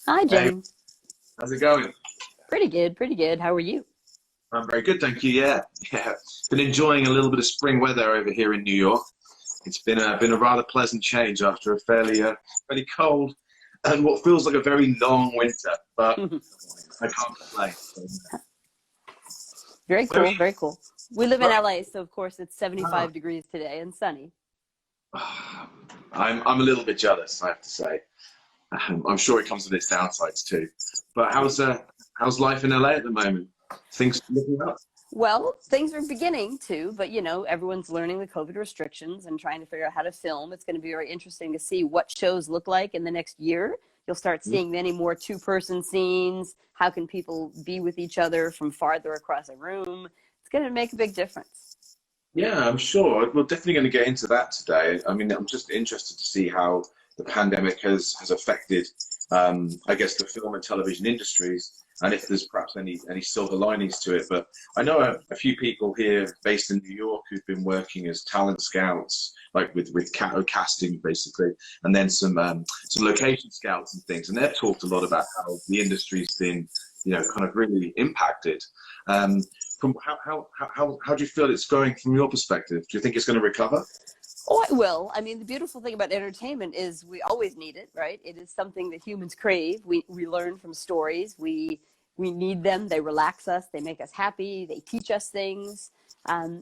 Hi, Hey, James. how's it going? Pretty good, pretty good. How are you? I'm very good, thank you. Yeah. Been enjoying a little bit of spring weather over here in New York. It's been a rather pleasant change after a fairly cold and what feels like a very long winter. But I can't complain. Very Where are cool, you? very cool. We live in Where LA, so of course it's are 75 degrees today and sunny. you? I'm a little bit jealous, I have to say. I'm sure it comes with its downsides too. But how's life in LA at the moment? Things looking up? Well, things are beginning to, but everyone's learning the COVID restrictions and trying to figure out how to film. It's going to be very interesting to see what shows look like in the next year. You'll start seeing many more two-person scenes. How can people be with each other from farther across a room? It's going to make a big difference. Yeah, I'm sure. We're definitely going to get into that today. I mean, I'm just interested to see how the pandemic has affected, I guess, the film and television industries, and if there's perhaps any silver linings to it. But I know a few people here based in New York who've been working as talent scouts, like with casting basically, and then some location scouts and things, and they've talked a lot about how the industry's been, kind of really impacted. Um, from how do you feel it's going from your perspective? Do you think it's going to recover? Oh, it will. I mean, the beautiful thing about entertainment is we always need it, right? It is something that humans crave. We learn from stories. We need them. They relax us. They make us happy. They teach us things.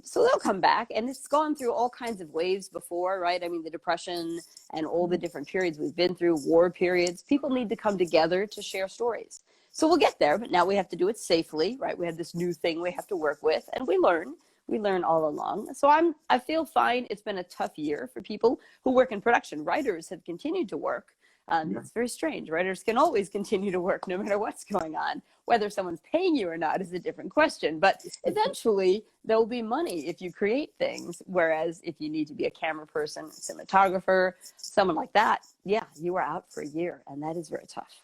So they'll come back, and it's gone through all kinds of waves before, right? I mean, the Depression and all the different periods we've been through, war periods. People need to come together to share stories. So we'll get there, but now we have to do it safely, right? We have this new thing we have to work with, and we learn. We learn all along. So I feel fine. It's been a tough year for people who work in production. Writers have continued to work. Yeah. It's very strange. Writers can always continue to work no matter what's going on. Whether someone's paying you or not is a different question. But eventually, there'll be money if you create things. Whereas if you need to be a camera person, cinematographer, someone like that, yeah, you are out for a year. And that is very tough.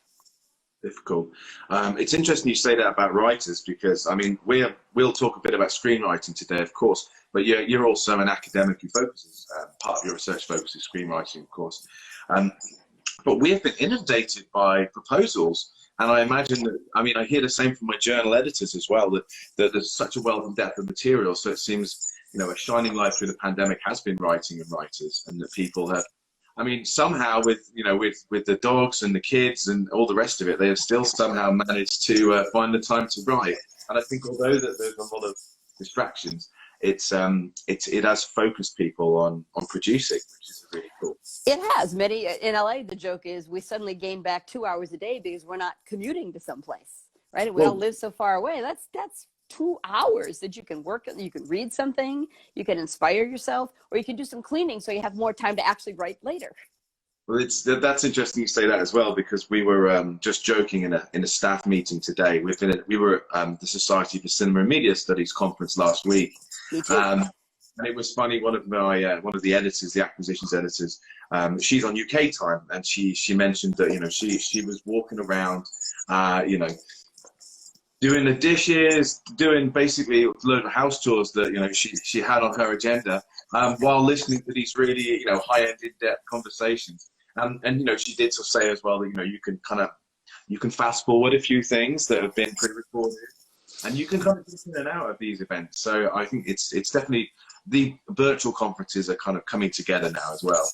Difficult. It's interesting you say that about writers because I mean we'll talk a bit about screenwriting today, of course, but you're also an academic who focuses part of your research focuses screenwriting, of course. Um, but we have been inundated by proposals, and I imagine that I mean I hear the same from my journal editors as well that there's such a wealth and depth of material. So it seems a shining light through the pandemic has been writing and writers, and that people have I mean, somehow with the dogs and the kids and all the rest of it, they have still somehow managed to find the time to write. And I think although that there's a lot of distractions, it has focused people on producing, which is really cool. It has. Many in LA, the joke is we suddenly gain back 2 hours a day because we're not commuting to someplace, right? We all Well, live so far away. That's 2 hours that you can work, you can read something, you can inspire yourself, or you can do some cleaning so you have more time to actually write later. well, that's interesting you say that as well because we were just joking in a staff meeting today. We were at the Society for Cinema and Media Studies conference last week, Me too. um, and it was funny. One of the editors, the acquisitions editors, she's on UK time, and she mentioned that she was walking around, you know, doing the dishes, doing basically a load of house chores that she had on her agenda, while listening to these really high-end, in-depth conversations. And she did sort of say as well that you can fast forward a few things that have been pre-recorded, and you can kind of get in and out of these events. So I think it's definitely the virtual conferences are kind of coming together now as well.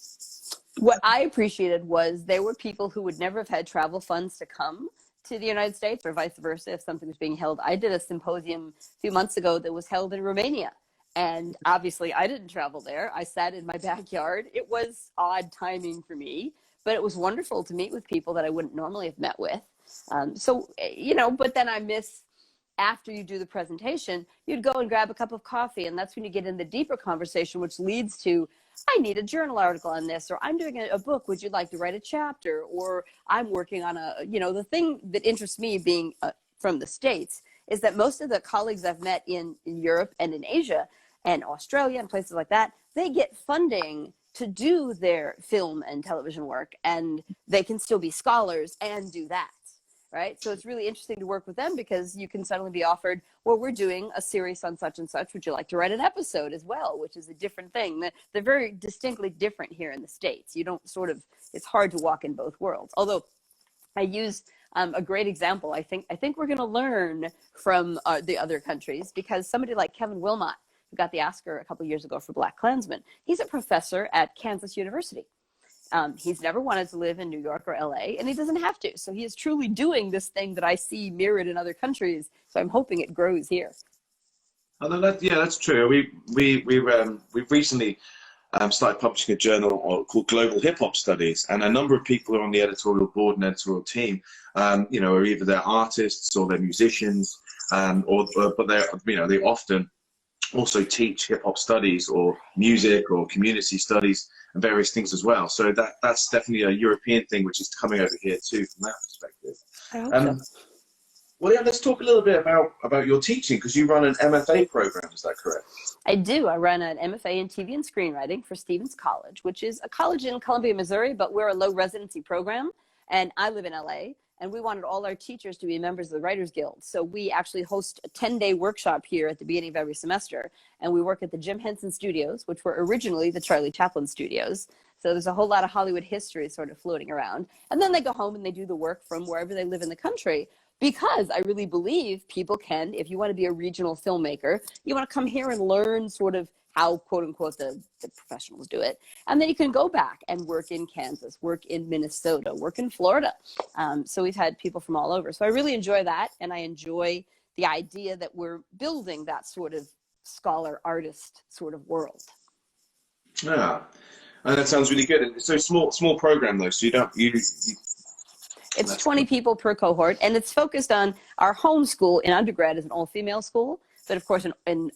What I appreciated was there were people who would never have had travel funds to come to the United States or vice versa if something was being held. I did a symposium a few months ago that was held in Romania. And obviously I didn't travel there. I sat in my backyard. It was odd timing for me, but it was wonderful to meet with people that I wouldn't normally have met with. But then I miss after you do the presentation, you'd go and grab a cup of coffee. And that's when you get in the deeper conversation, which leads to, I need a journal article on this, or I'm doing a book. Would you like to write a chapter? Or I'm working on the thing that interests me being from the States is that most of the colleagues I've met in Europe and in Asia and Australia and places like that, they get funding to do their film and television work, and they can still be scholars and do that. Right. So it's really interesting to work with them because you can suddenly be offered, well, we're doing a series on such and such. Would you like to write an episode as well? Which is a different thing. They're very distinctly different here in the States. You don't it's hard to walk in both worlds. Although I use a great example. I think we're going to learn from the other countries, because somebody like Kevin Wilmot, who got the Oscar a couple years ago for Black Klansman, he's a professor at Kansas University. He's never wanted to live in New York or LA, and he doesn't have to. So he is truly doing this thing that I see mirrored in other countries. So I'm hoping it grows here. Oh, yeah, that's true. We've recently started publishing a journal called Global Hip Hop Studies, and a number of people are on the editorial board and editorial team. Are either they're artists or they're musicians, but they often also teach hip hop studies or music or community studies and various things as well. So that's definitely a European thing, which is coming over here too, from that perspective. I hope so. Well, yeah, let's talk a little bit about your teaching, because you run an MFA program, is that correct? I do. I run an MFA in TV and screenwriting for Stevens College, which is a college in Columbia, Missouri, but we're a low residency program, and I live in LA, and we wanted all our teachers to be members of the Writers Guild. So we actually host a 10-day workshop here at the beginning of every semester, and we work at the Jim Henson Studios, which were originally the Charlie Chaplin Studios. So there's a whole lot of Hollywood history sort of floating around. And then they go home and they do the work from wherever they live in the country. Because I really believe people can, if you want to be a regional filmmaker, you want to come here and learn sort of how, quote unquote, the professionals do it. And then you can go back and work in Kansas, work in Minnesota, work in Florida. So we've had people from all over. So I really enjoy that. And I enjoy the idea that we're building that sort of scholar artist sort of world. Yeah, and that sounds really good. So small program though, so it's 20 people per cohort, and it's focused on our home school in undergrad is an all-female school, but of course in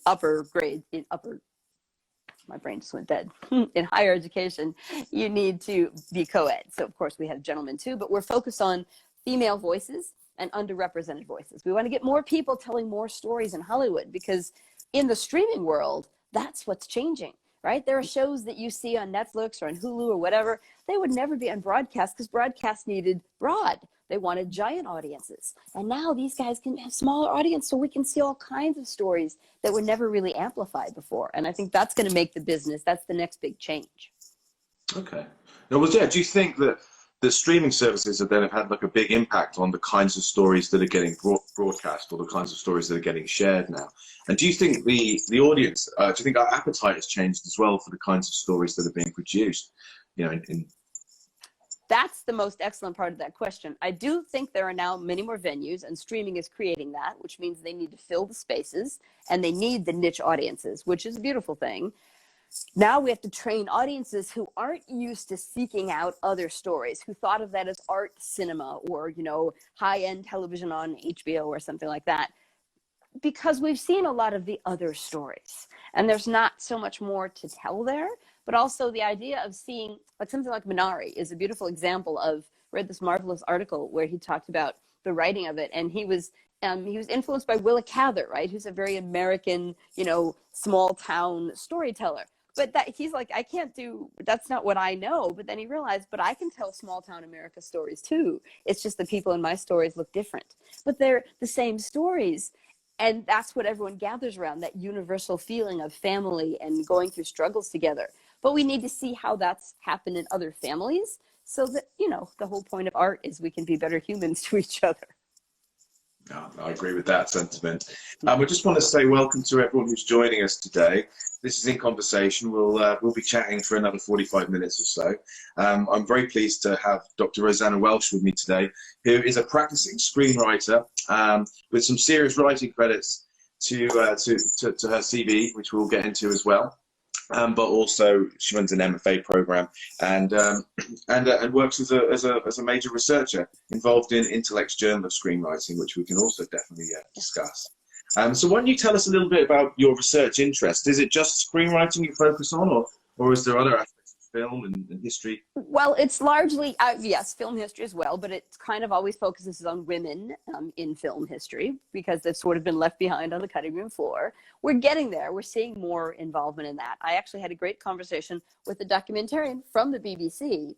my brain just went dead. In higher education, you need to be co-ed. So of course we have gentlemen too, but we're focused on female voices and underrepresented voices. We want to get more people telling more stories in Hollywood, because in the streaming world, that's what's changing. Right? There are shows that you see on Netflix or on Hulu or whatever. They would never be on broadcast, because broadcast needed broad. They wanted giant audiences. And now these guys can have smaller audience, so we can see all kinds of stories that were never really amplified before. And I think that's going to make the business, that's the next big change. Okay. Now, do you think that the streaming services have then had like a big impact on the kinds of stories that are getting broadcast, or the kinds of stories that are getting shared now? And do you think the audience, do you think our appetite has changed as well for the kinds of stories that are being produced? That's the most excellent part of that question. I do think there are now many more venues, and streaming is creating that, which means they need to fill the spaces and they need the niche audiences, which is a beautiful thing. Now we have to train audiences who aren't used to seeking out other stories, who thought of that as art cinema or, high-end television on HBO or something like that, because we've seen a lot of the other stories and there's not so much more to tell there. But also the idea of seeing, like something like Minari is a beautiful example of, read this marvelous article where he talked about the writing of it, and he was influenced by Willa Cather, right, who's a very American, small town storyteller. But that he's like, I can't do, that's not what I know. But then he realized, but I can tell small town America stories too. It's just the people in my stories look different, but they're the same stories. And that's what everyone gathers around, that universal feeling of family and going through struggles together. But we need to see how that's happened in other families, so that, the whole point of art is we can be better humans to each other. No, I agree with that sentiment. We just want to say welcome to everyone who's joining us today. This is In Conversation. We'll be chatting for another 45 minutes or so. I'm very pleased to have Dr. Rosanne Welch with me today, who is a practicing screenwriter with some serious writing credits to her CV, which we'll get into as well. But also she runs an MFA program and works as a major researcher involved in Intellect's Journal of Screenwriting, which we can also definitely discuss. So why don't you tell us a little bit about your research interest? Is it just screenwriting you focus on, or is there other aspects of film and history? Well, it's largely, yes, film history as well, but it kind of always focuses on women in film history, because they've sort of been left behind on the cutting room floor. We're getting there. We're seeing more involvement in that. I actually had a great conversation with a documentarian from the BBC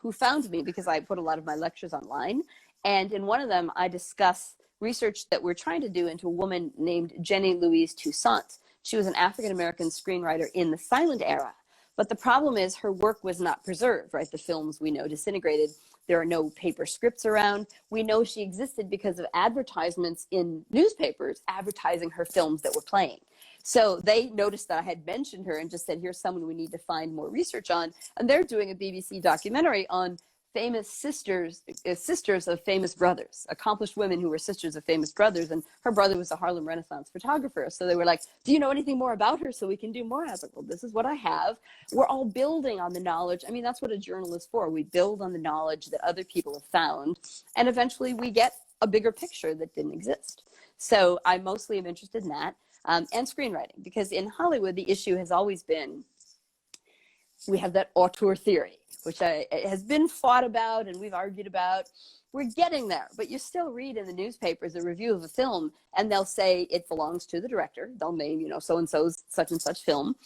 who found me because I put a lot of my lectures online. And in one of them, I discuss research that we're trying to do into a woman named Jenny Louise Toussaint. She was an African-American screenwriter in the silent era. But the problem is her work was not preserved, right? The films we know disintegrated. There are no paper scripts around. We know she existed because of advertisements in newspapers advertising her films that were playing. So they noticed that I had mentioned her and just said, here's someone we need to find more research on. And they're doing a BBC documentary on famous sisters of famous brothers, accomplished women who were sisters of famous brothers. And her brother was a Harlem Renaissance photographer. So they were like, do you know anything more about her so we can do more? I was like, well, this is what I have. We're all building on the knowledge. I mean, that's what a journal is for. We build on the knowledge that other people have found. And eventually we get a bigger picture that didn't exist. So I mostly am interested in that. And screenwriting, because in Hollywood, the issue has always been, we have that auteur theory, which has been fought about and we've argued about. We're getting there, but you still read in the newspapers a review of a film and they'll say it belongs to the director. They'll name, you know, so-and-so's such and such film.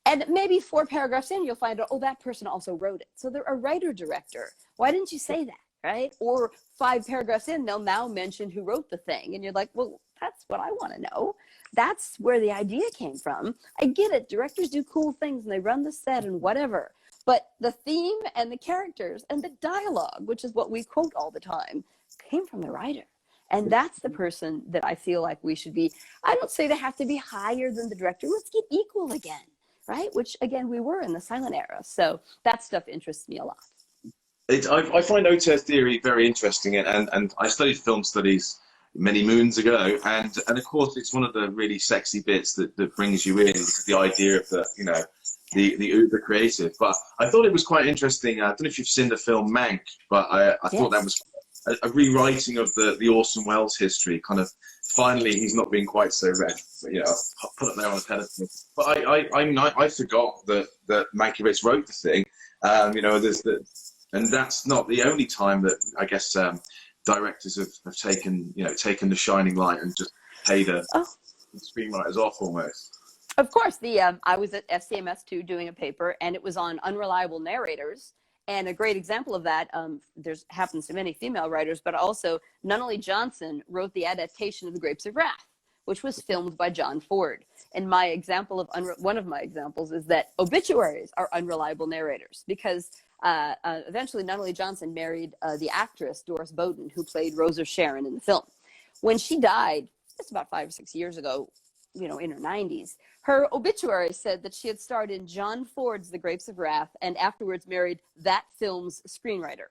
And maybe 4 paragraphs in, you'll find out, oh, that person also wrote it. So they're a writer-director. Why didn't you say that, right? Or 5 paragraphs in, they'll now mention who wrote the thing. And you're like, well, that's what I want to know. That's where the idea came from. I get it. Directors do cool things and they run the set and whatever. But the theme and the characters and the dialogue, which is what we quote all the time, came from the writer. And that's the person that I feel like we should be. I don't say they have to be higher than the director. Let's get equal again, right? Which, again, we were in the silent era. So that stuff interests me a lot. I find auteur theory very interesting. And I studied film studies many moons ago, and of course it's one of the really sexy bits that brings you in, the idea of the, you know, the uber creative. But I thought it was quite interesting. I don't know if you've seen the film Mank, but I thought that was a rewriting of the Orson Welles history. Kind of finally he's not being quite so red, you know, put it there on a pedestal. But I forgot that Mankiewicz wrote the thing. You know, and that's not the only time that I guess directors have taken the shining light and just paid the screenwriters off almost. Of course, I was at FCMS2 doing a paper, and it was on unreliable narrators. And a great example of that, there's happens to many female writers, but also Nunnally Johnson wrote the adaptation of The Grapes of Wrath, which was filmed by John Ford. And my example of one of my examples is that obituaries are unreliable narrators, because eventually Nunnally Johnson married the actress Doris Bowden, who played Rose of Sharon in the film. When she died, it's about 5 or 6 years ago, you know, in her 90s, her obituary said that she had starred in John Ford's The Grapes of Wrath and afterwards married that film's screenwriter.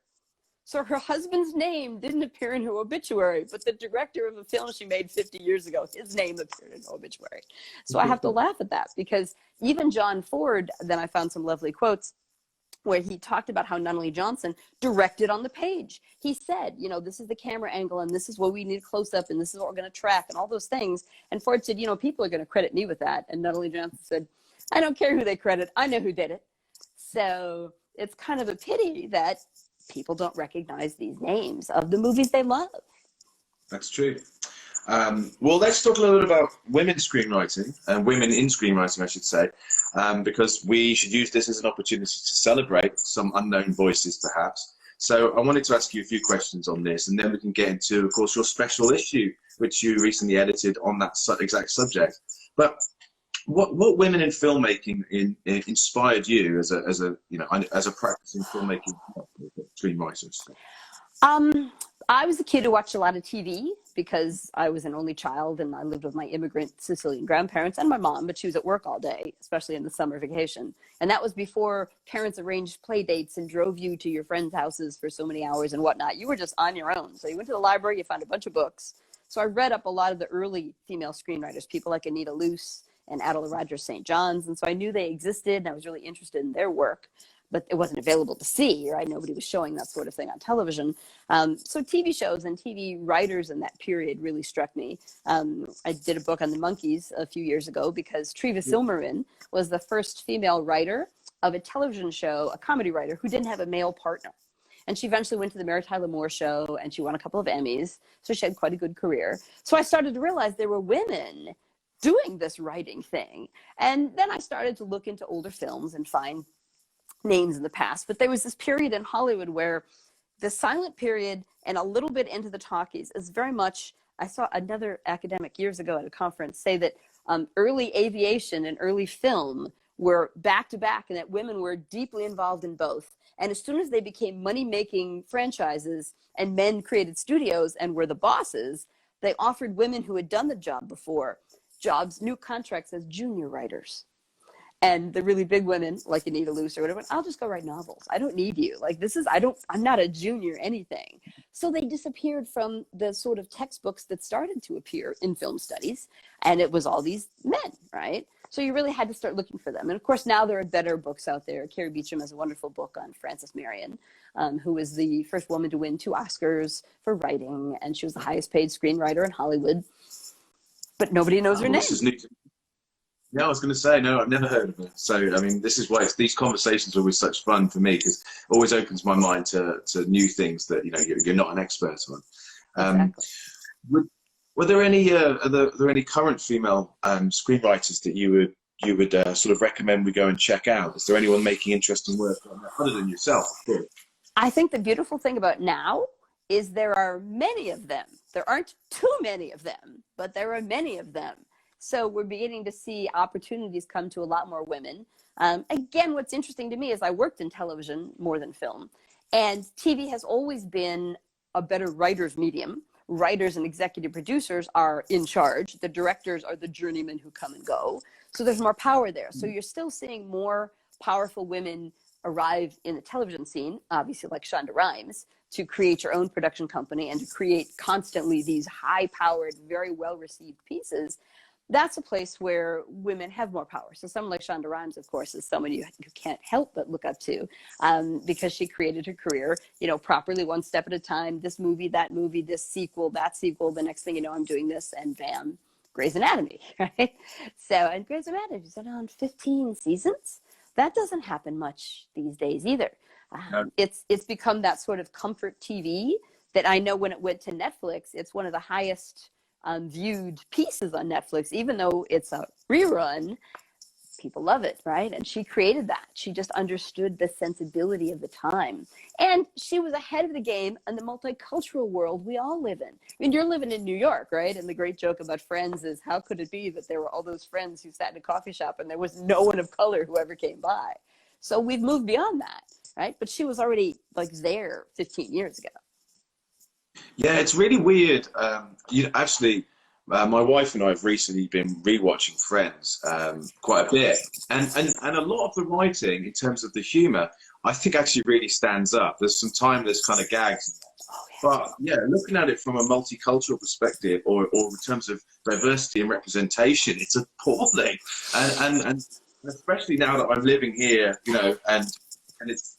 So her husband's name didn't appear in her obituary, but the director of a film she made 50 years ago, his name appeared in her obituary. So I have to laugh at that, because even John Ford, then I found some lovely quotes where he talked about how Nunnally Johnson directed on the page. He said, you know, this is the camera angle and this is what we need close up and this is what we're going to track and all those things. And Ford said, you know, people are going to credit me with that. And Nunnally Johnson said, I don't care who they credit. I know who did it. So it's kind of a pity that people don't recognize these names of the movies they love. That's true. Well, let's talk a little bit about women screenwriting, and women in screenwriting, I should say, because we should use this as an opportunity to celebrate some unknown voices, perhaps. So I wanted to ask you a few questions on this, and then we can get into, of course, your special issue, which you recently edited on that exact subject. But what women in filmmaking inspired you as a practicing filmmaking screenwriter? I was a kid who watched a lot of TV because I was an only child and I lived with my immigrant Sicilian grandparents and my mom, but she was at work all day, especially in the summer vacation. And that was before parents arranged play dates and drove you to your friends' houses for so many hours and whatnot. You were just on your own. So you went to the library, you found a bunch of books. So I read up a lot of the early female screenwriters, people like Anita Luce and Adela Rogers St. John's. And so I knew they existed and I was really interested in their work, but it wasn't available to see, right? Nobody was showing that sort of thing on television. So TV shows and TV writers in that period really struck me. I did a book on the Monkees a few years ago because Treva Silmerman was the first female writer of a television show, a comedy writer who didn't have a male partner. And she eventually went to the Mary Tyler Moore Show and she won a couple of Emmys. So she had quite a good career. So I started to realize there were women doing this writing thing. And then I started to look into older films and find names in the past. But there was this period in Hollywood where the silent period and a little bit into the talkies is very much, I saw another academic years ago at a conference say that early aviation and early film were back to back and that women were deeply involved in both. And as soon as they became money-making franchises and men created studios and were the bosses, they offered women who had done the job before jobs, new contracts as junior writers. And the really big women, like Anita Luce or whatever, I'll just go write novels. I don't need you. Like, I'm not a junior anything. So they disappeared from the sort of textbooks that started to appear in film studies. And it was all these men, right? So you really had to start looking for them. And of course, now there are better books out there. Carrie Beecham has a wonderful book on Frances Marion, who was the first woman to win 2 Oscars for writing. And she was the highest paid screenwriter in Hollywood. But nobody knows her name. This is new. Yeah, I was going to say, no, I've never heard of it. So, I mean, this is why these conversations are always such fun for me, because it always opens my mind to new things that, you know, you're not an expert on. Exactly. Were there any are there any current female screenwriters that you would sort of recommend we go and check out? Is there anyone making interesting work on that, other than yourself? I think the beautiful thing about now is there are many of them. There aren't too many of them, but there are many of them. So we're beginning to see opportunities come to a lot more women. Again, what's interesting to me is I worked in television more than film, and TV has always been a better writer's medium. Writers and executive producers are in charge. The directors are the journeymen who come and go. So there's more power there. So you're still seeing more powerful women arrive in the television scene, obviously like Shonda Rhimes, to create your own production company and to create constantly these high-powered, very well-received pieces. That's a place where women have more power. So someone like Shonda Rhimes, of course, is someone you can't help but look up to, because she created her career, you know, properly, one step at a time. This movie, this sequel, that sequel. The next thing you know, I'm doing this, and bam, Grey's Anatomy, right? So, and Grey's Anatomy is on 15 seasons. That doesn't happen much these days either. It's become that sort of comfort TV that I know when it went to Netflix, it's one of the highest viewed pieces on Netflix, even though it's a rerun. People love it, right? And she created that. She just understood the sensibility of the time. And she was ahead of the game in the multicultural world we all live in. I mean, you're living in New York, right? And the great joke about Friends is, how could it be that there were all those friends who sat in a coffee shop and there was no one of color who ever came by? So we've moved beyond that, right? But she was already like there 15 years ago. Yeah, it's really weird. Actually, my wife and I have recently been rewatching Friends quite a bit, and a lot of the writing in terms of the humor, I think actually really stands up. There's some timeless kind of gags, but yeah, looking at it from a multicultural perspective, or in terms of diversity and representation, it's appalling. And especially now that I'm living here, you know, and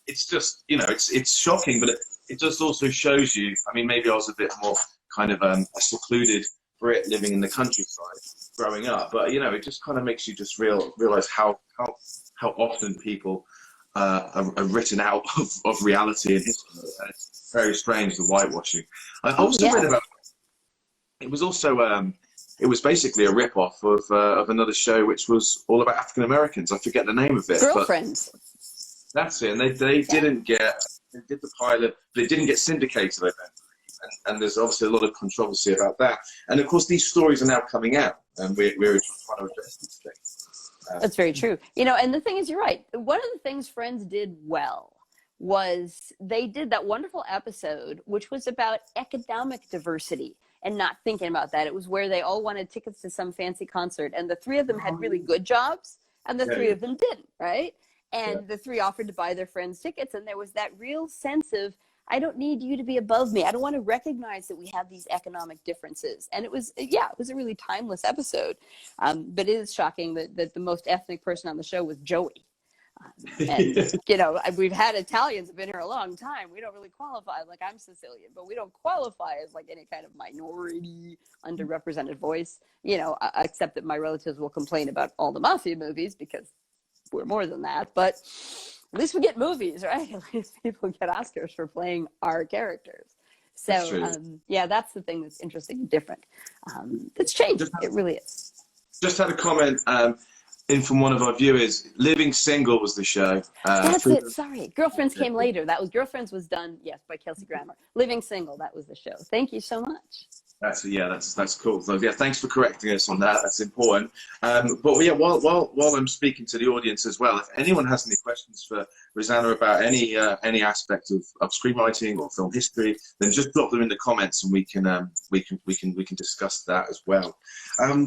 it's just, you know, it's shocking, but it just also shows you, I mean, maybe I was a bit more kind of a secluded Brit living in the countryside growing up, but, you know, it just kind of makes you just realize how often people are written out of reality and history. It's very strange, the whitewashing. I also read about, it was also, it was basically a rip-off of another show which was all about African Americans. I forget the name of it. Girlfriends. But that's it, and they didn't get, they did the pilot, but it didn't get syndicated, I think. And there's obviously a lot of controversy about that. And of course, these stories are now coming out, and we're trying to address these things. That's very true. You know, and the thing is, you're right. One of the things Friends did well was they did that wonderful episode, which was about economic diversity and not thinking about that. It was where they all wanted tickets to some fancy concert, and the 3 of them had really good jobs, and the 3 of them didn't, right? And the 3 offered to buy their friends tickets, and there was that real sense of, I don't need you to be above me. I don't want to recognize that we have these economic differences. And it was, it was a really timeless episode. But it is shocking that the most ethnic person on the show was Joey. And, you know, we've had Italians have been here a long time. We don't really qualify. Like, I'm Sicilian, but we don't qualify as like any kind of minority, underrepresented voice, you know, except that my relatives will complain about all the mafia movies because we're more than that. But at least we get movies, right? At least people get Oscars for playing our characters. So, that's the thing that's interesting and different. It's changed. It really is. Just had a comment in from one of our viewers. Living Single was the show. That's it. Sorry. Girlfriends came later. Girlfriends was done, yes, by Kelsey Grammer. Living Single, that was the show. Thank you so much. That's cool. So yeah, thanks for correcting us on that. That's important. But yeah, while I'm speaking to the audience as well, if anyone has any questions for Rosanna about any aspect of screenwriting or film history, then just drop them in the comments, and we can discuss that as well.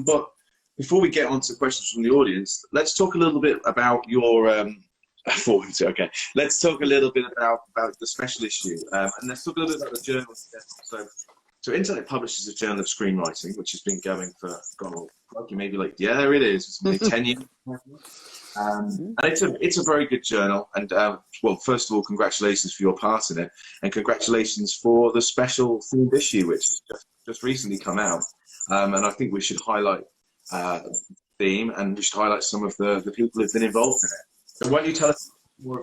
But before we get on to questions from the audience, let's talk a little bit about your okay. Let's talk a little bit about the special issue, and let's talk a little bit about the journal. So Intellect publishes a journal of screenwriting, which has been going for, God, maybe like, yeah, there it is. It's maybe 10 years. And it's a very good journal. And well, first of all, congratulations for your part in it, and congratulations for the special themed issue, which has just recently come out. And I think we should highlight the theme, and we should highlight some of the people who've been involved in it. So why don't you tell us more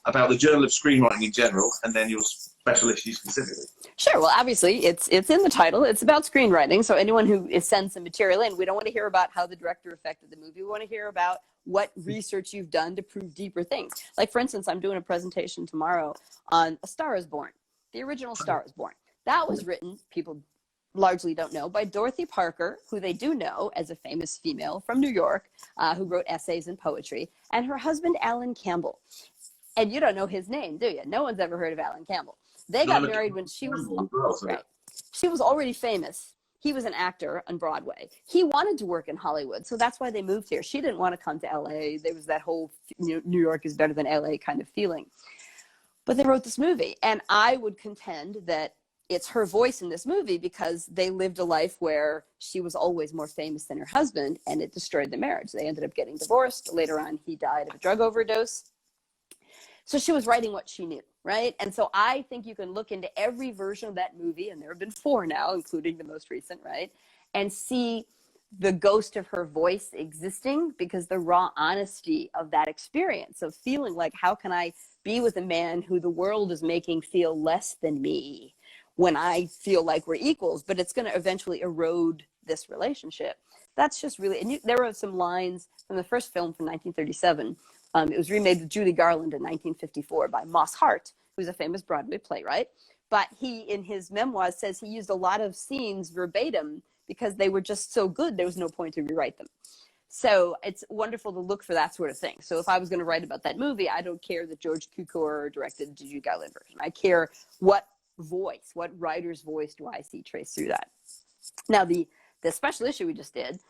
about the Journal of Screenwriting in general, and then your special issue specifically? Sure. Well, obviously, it's in the title. It's about screenwriting. So anyone who sends some material in, we don't want to hear about how the director affected the movie. We want to hear about what research you've done to prove deeper things. Like, for instance, I'm doing a presentation tomorrow on A Star is Born, the original Star is Born. That was written, people largely don't know, by Dorothy Parker, who they do know as a famous female from New York, who wrote essays and poetry, and her husband, Alan Campbell. And you don't know his name, do you? No one's ever heard of Alan Campbell. They got married when she was She was already famous. He was an actor on Broadway. He wanted to work in Hollywood, so that's why they moved here. She didn't want to come to LA. There was that whole New York is better than LA kind of feeling. But they wrote this movie, and I would contend that it's her voice in this movie because they lived a life where she was always more famous than her husband, and it destroyed the marriage. They ended up getting divorced. Later on, he died of a drug overdose. So she was writing what she knew, right? And so I think you can look into every version of that movie, and there have been 4 now, including the most recent, right? And see the ghost of her voice existing, because the raw honesty of that experience of feeling like, how can I be with a man who the world is making feel less than me when I feel like we're equals, but it's going to eventually erode this relationship. That's just really, and there were some lines from the first film from 1937. It was remade with Judy Garland in 1954 by Moss Hart, who's a famous Broadway playwright. But he, in his memoirs, says he used a lot of scenes verbatim because they were just so good, there was no point to rewrite them. So it's wonderful to look for that sort of thing. So if I was going to write about that movie, I don't care that George Cukor directed the Judy Garland version. I care what voice, what writer's voice do I see traced through that. Now, the special issue we just did,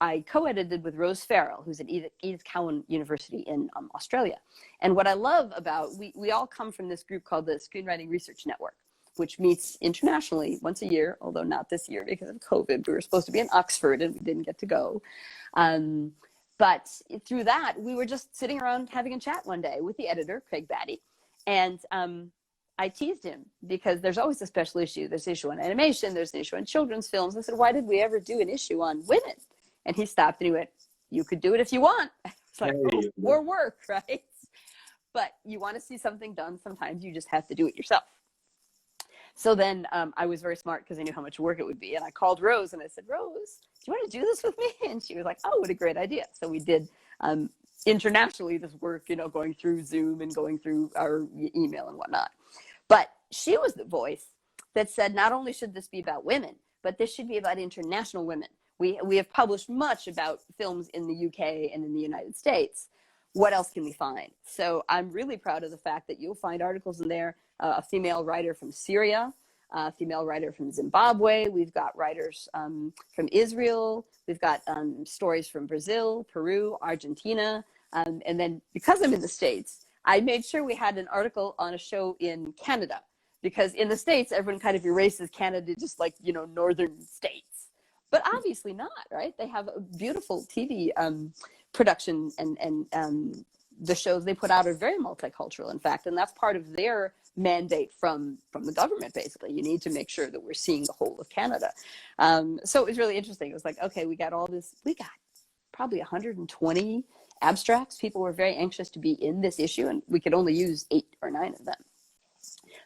I co-edited with Rose Farrell, who's at Edith Cowan University in Australia. And what I love about, we all come from this group called the Screenwriting Research Network, which meets internationally once a year, although not this year because of COVID. We were supposed to be in Oxford and we didn't get to go. But through that, we were just sitting around having a chat one day with the editor, Craig Batty. And I teased him because there's always a special issue. There's an issue on animation, there's an issue on children's films. I said, why did we ever do an issue on women? And he stopped and he went, you could do it if you want. It's like, oh, more work, right? But you want to see something done, sometimes you just have to do it yourself. So then I was very smart because I knew how much work it would be. And I called Rose and I said, Rose, do you want to do this with me? And she was like, oh, what a great idea. So we did internationally this work, going through Zoom and going through our email and whatnot. But she was the voice that said, not only should this be about women, but this should be about international women. We have published much about films in the UK and in the United States. What else can we find? So I'm really proud of the fact that you'll find articles in there, a female writer from Syria, a female writer from Zimbabwe. We've got writers from Israel. We've got stories from Brazil, Peru, Argentina. And then because I'm in the States, I made sure we had an article on a show in Canada, because in the States, everyone kind of erases Canada just like, northern states. But obviously not, right? They have a beautiful TV production, and the shows they put out are very multicultural, in fact, and that's part of their mandate from the government, basically. You need to make sure that we're seeing the whole of Canada. So it was really interesting. It was like, okay, we got probably 120 abstracts. People were very anxious to be in this issue, and we could only use 8 or 9 of them.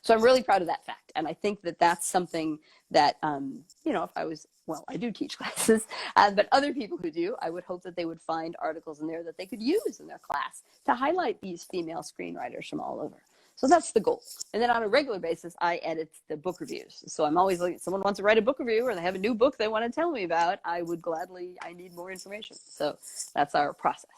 So I'm really proud of that fact. And I think that that's something that, if I was, well, I do teach classes, but other people who do, I would hope that they would find articles in there that they could use in their class to highlight these female screenwriters from all over. So that's the goal. And then on a regular basis, I edit the book reviews. So I'm always like, if someone wants to write a book review or they have a new book they want to tell me about, I need more information. So that's our process.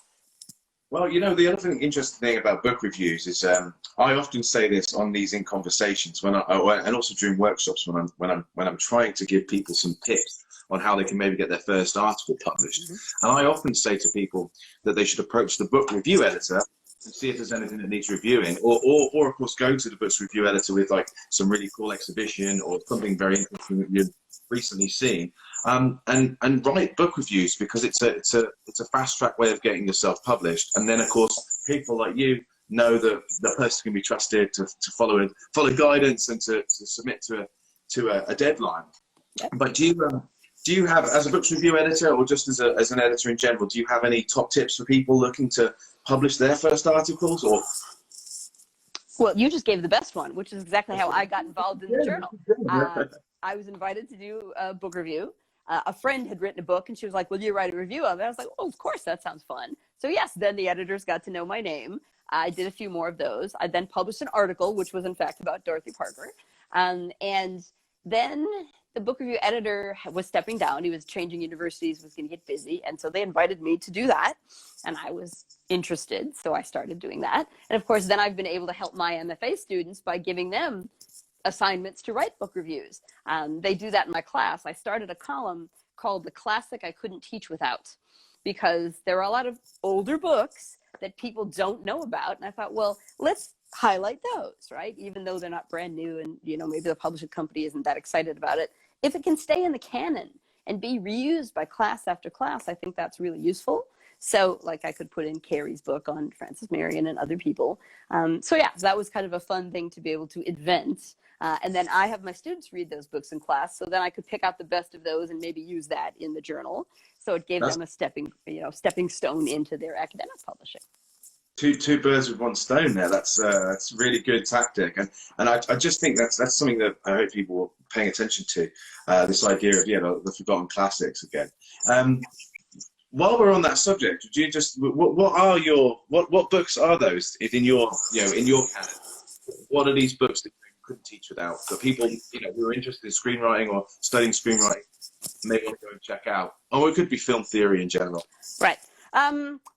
Well, you know, the other interesting thing about book reviews is I often say this on these in conversations and also during workshops when I'm trying to give people some tips on how they can maybe get their first article published. And I often say to people that they should approach the book review editor and see if there's anything that needs reviewing, or of course go to the book's review editor with like some really cool exhibition or something very interesting that you've recently seen, and write book reviews, because it's a fast track way of getting yourself published. And then of course people like you know that the person can be trusted to follow guidance and to submit to a deadline. Yep. But do you have, as a books review editor, or just as an editor in general, do you have any top tips for people looking to publish their first articles? Or well, you just gave the best one, which is exactly how I got involved in the journal. I was invited to do a book review. A friend had written a book and she was like, will you write a review of it? I was like, oh, of course, that sounds fun. So yes, then the editors got to know my name. I did a few more of those. I then published an article, which was in fact about Dorothy Parker. And then the book review editor was stepping down. He was changing universities, was going to get busy. And so they invited me to do that. And I was interested. So I started doing that. And of course, then I've been able to help my MFA students by giving them assignments to write book reviews. They do that in my class. I started a column called The Classic I Couldn't Teach Without, because there are a lot of older books that people don't know about. And I thought, well, let's highlight those, right? Even though they're not brand new and, you know, maybe the publishing company isn't that excited about it. If it can stay in the canon and be reused by class after class, I think that's really useful. So like I could put in Carrie's book on Frances Marion and other people. So yeah, that was kind of a fun thing to be able to invent. And then I have my students read those books in class. So then I could pick out the best of those and maybe use that in the journal. So it gave them a stepping stone into their academic publishing. Two birds with one stone there. That's a really good tactic. And I just think that's something that I hope people are paying attention to, this idea of, the forgotten classics again. While we're on that subject, would you just, what books are those in your canon? What are these books that you couldn't teach without, that people, who are interested in screenwriting or studying screenwriting may want to go and check out? Or it could be film theory in general. Right.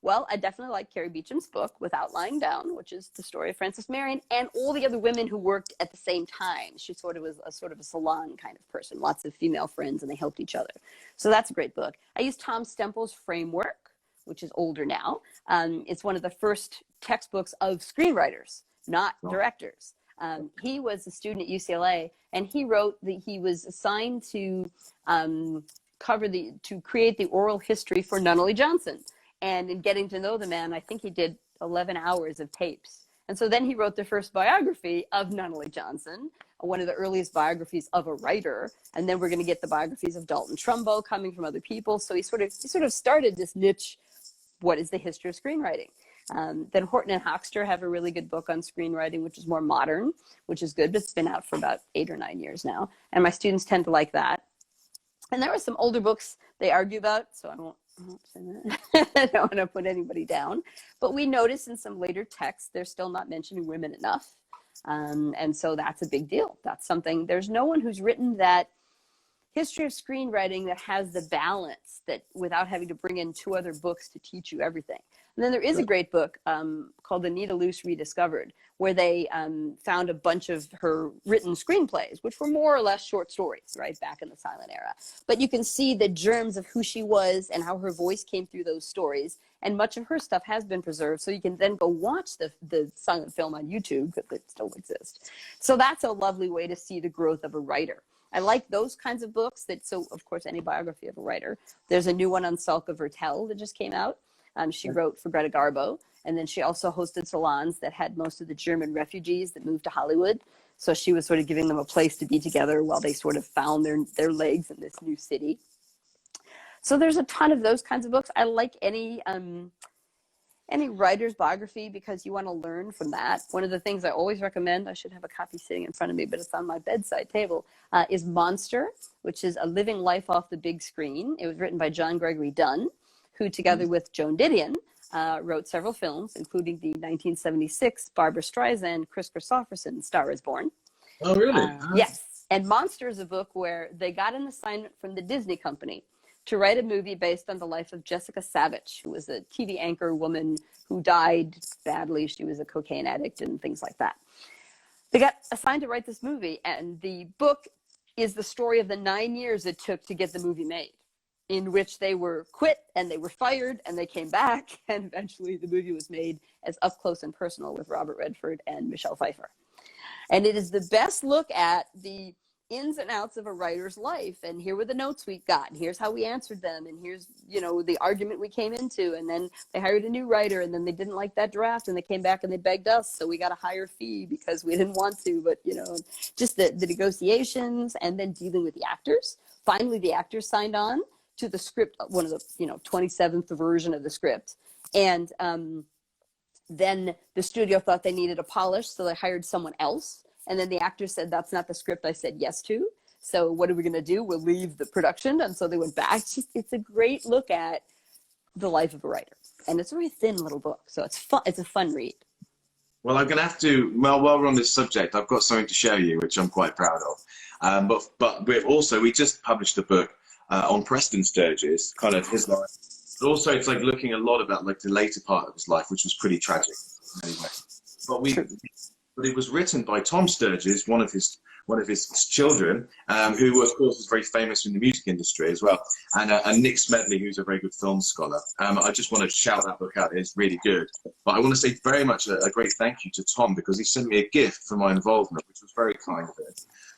Well, I definitely like Carrie Beecham's book, Without Lying Down, which is the story of Frances Marion and all the other women who worked at the same time. She sort of was a salon kind of person, lots of female friends, and they helped each other. So that's a great book. I use Tom Stemple's Framework, which is older now. It's one of the first textbooks of screenwriters, not directors. He was a student at UCLA, and he wrote that he was assigned to create the oral history for Nunnally Johnson. And in getting to know the man, I think he did 11 hours of tapes. And so then he wrote the first biography of Nunnally Johnson, one of the earliest biographies of a writer. And then we're going to get the biographies of Dalton Trumbo coming from other people. So he sort of started this niche, what is the history of screenwriting? Then Horton and Hochster have a really good book on screenwriting, which is more modern, which is good, but it's been out for about 8 or 9 years now. And my students tend to like that. And there are some older books they argue about, so I won't say that. I don't want to put anybody down. But we notice in some later texts, they're still not mentioning women enough. And so that's a big deal. That's something, there's no one who's written that history of screenwriting that has the balance that without having to bring in 2 other books to teach you everything. And then there is a great book called Anita Luce Rediscovered, where they found a bunch of her written screenplays, which were more or less short stories, right, back in the silent era. But you can see the germs of who she was and how her voice came through those stories. And much of her stuff has been preserved. So you can then go watch the silent film on YouTube, because it still exists. So that's a lovely way to see the growth of a writer. I like those kinds of books. So, of course, any biography of a writer. There's a new one on Salka Vertel that just came out. She wrote for Greta Garbo, and then she also hosted salons that had most of the German refugees that moved to Hollywood. So she was sort of giving them a place to be together while they sort of found their legs in this new city. So there's a ton of those kinds of books. I like any writer's biography because you want to learn from that. One of the things I always recommend, I should have a copy sitting in front of me, but it's on my bedside table, is Monster, which is A Living Life Off the Big Screen. It was written by John Gregory Dunn, who together with Joan Didion wrote several films, including the 1976 Barbra Streisand, Chris Christopherson Star is Born. Oh, really? Yes. And Monster is a book where they got an assignment from the Disney company to write a movie based on the life of Jessica Savage, who was a TV anchor woman who died badly. She was a cocaine addict and things like that. They got assigned to write this movie, and the book is the story of the 9 years it took to get the movie made, in which they were quit and they were fired and they came back, and eventually the movie was made as up close and personal with Robert Redford and Michelle Pfeiffer. And it is the best look at the ins and outs of a writer's life, and here were the notes we got, and here's how we answered them, and here's, you know, the argument we came into, and then they hired a new writer, and then they didn't like that draft, and they came back and they begged us, so we got a higher fee because we didn't want to, but, you know, just the negotiations, and then dealing with the actors. Finally, the actors signed on to the script, one of the, you know, 27th version of the script, and then the studio thought they needed a polish, so they hired someone else. And then the actors said, that's not the script I said yes to. So what are we going to do? We'll leave the production. And so they went back. It's a great look at the life of a writer. And it's a very thin little book. So it's fun. It's a fun read. Well, I'm going to have to, well, while we're on this subject, I've got something to show you, which I'm quite proud of. But we just published a book on Preston Sturges, kind of his life. But also it's like looking a lot about like the later part of his life, which was pretty tragic anyway. But it was written by Tom Sturges, one of his children, who of course was very famous in the music industry as well, and Nick Smedley, who's a very good film scholar. I just want to shout that book out. It's really good. But I want to say very much a great thank you to Tom, because he sent me a gift for my involvement, which was very kind of him.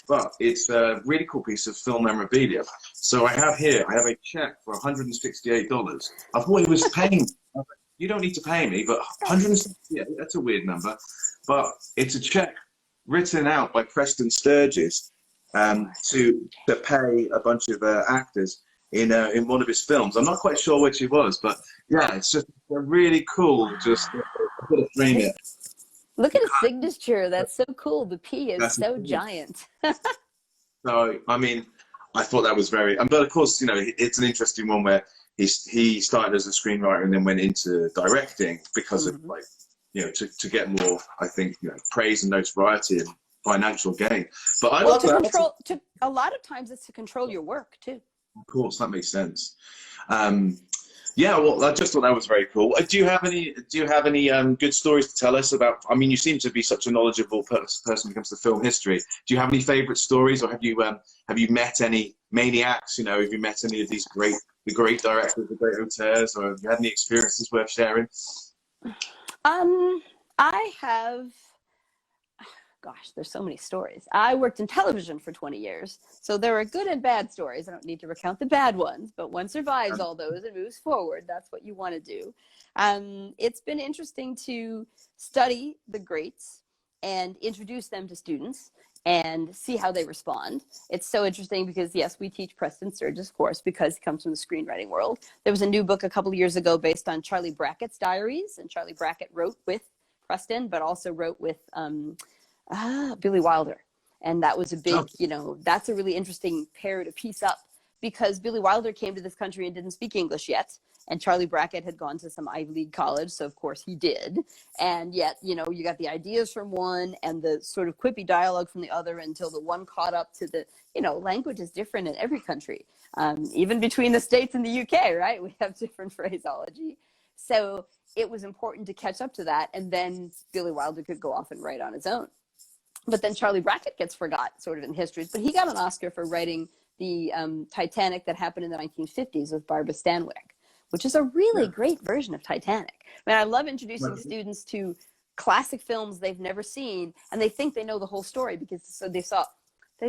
But it's a really cool piece of film memorabilia. So I have a check for $168. I thought he was paying. You don't need to pay me, but 168, that's a weird number. But it's a check written out by Preston Sturges to pay a bunch of actors in one of his films. I'm not quite sure which it was, but yeah, it's just really cool. Just to frame it. Look at his signature. That's so cool. The P is so giant. So, I mean, I thought that was very, but of course, you know, it's an interesting one where he started as a screenwriter and then went into directing because of, like, you know, to get more, I think, you know, praise and notoriety and financial gain. But I love that. A lot of times it's to control your work too. Of course, that makes sense. Yeah, well, I just thought that was very cool. Do you have any good stories to tell us about? I mean, you seem to be such a knowledgeable person when it comes to film history. Do you have any favorite stories, or have you met any maniacs? You know, have you met any of these great directors, the great auteurs, or have you had any experiences worth sharing? I have. Gosh, there's so many stories. I worked in television for 20 years, so there are good and bad stories. I don't need to recount the bad ones, but one survives all those and moves forward. That's what you want to do. It's been interesting to study the greats and introduce them to students and see how they respond. It's so interesting because, yes, we teach Preston Sturges, of course, because he comes from the screenwriting world. There was a new book a couple of years ago based on Charlie Brackett's diaries, and Charlie Brackett wrote with Preston, but also wrote with Billy Wilder. And that was a big, you know, that's a really interesting pair to piece up, because Billy Wilder came to this country and didn't speak English yet. And Charlie Brackett had gone to some Ivy League college, so of course he did. And yet, you know, you got the ideas from one and the sort of quippy dialogue from the other until the one caught up to the, you know, language is different in every country. Even between the States and the UK, right? We have different phraseology. So it was important to catch up to that. And then Billy Wilder could go off and write on his own. But then Charlie Brackett gets forgot sort of in history. But he got an Oscar for writing the Titanic that happened in the 1950s with Barbara Stanwyck, which is a really great version of Titanic. I mean, I love introducing students to classic films they've never seen, and they think they know the whole story because they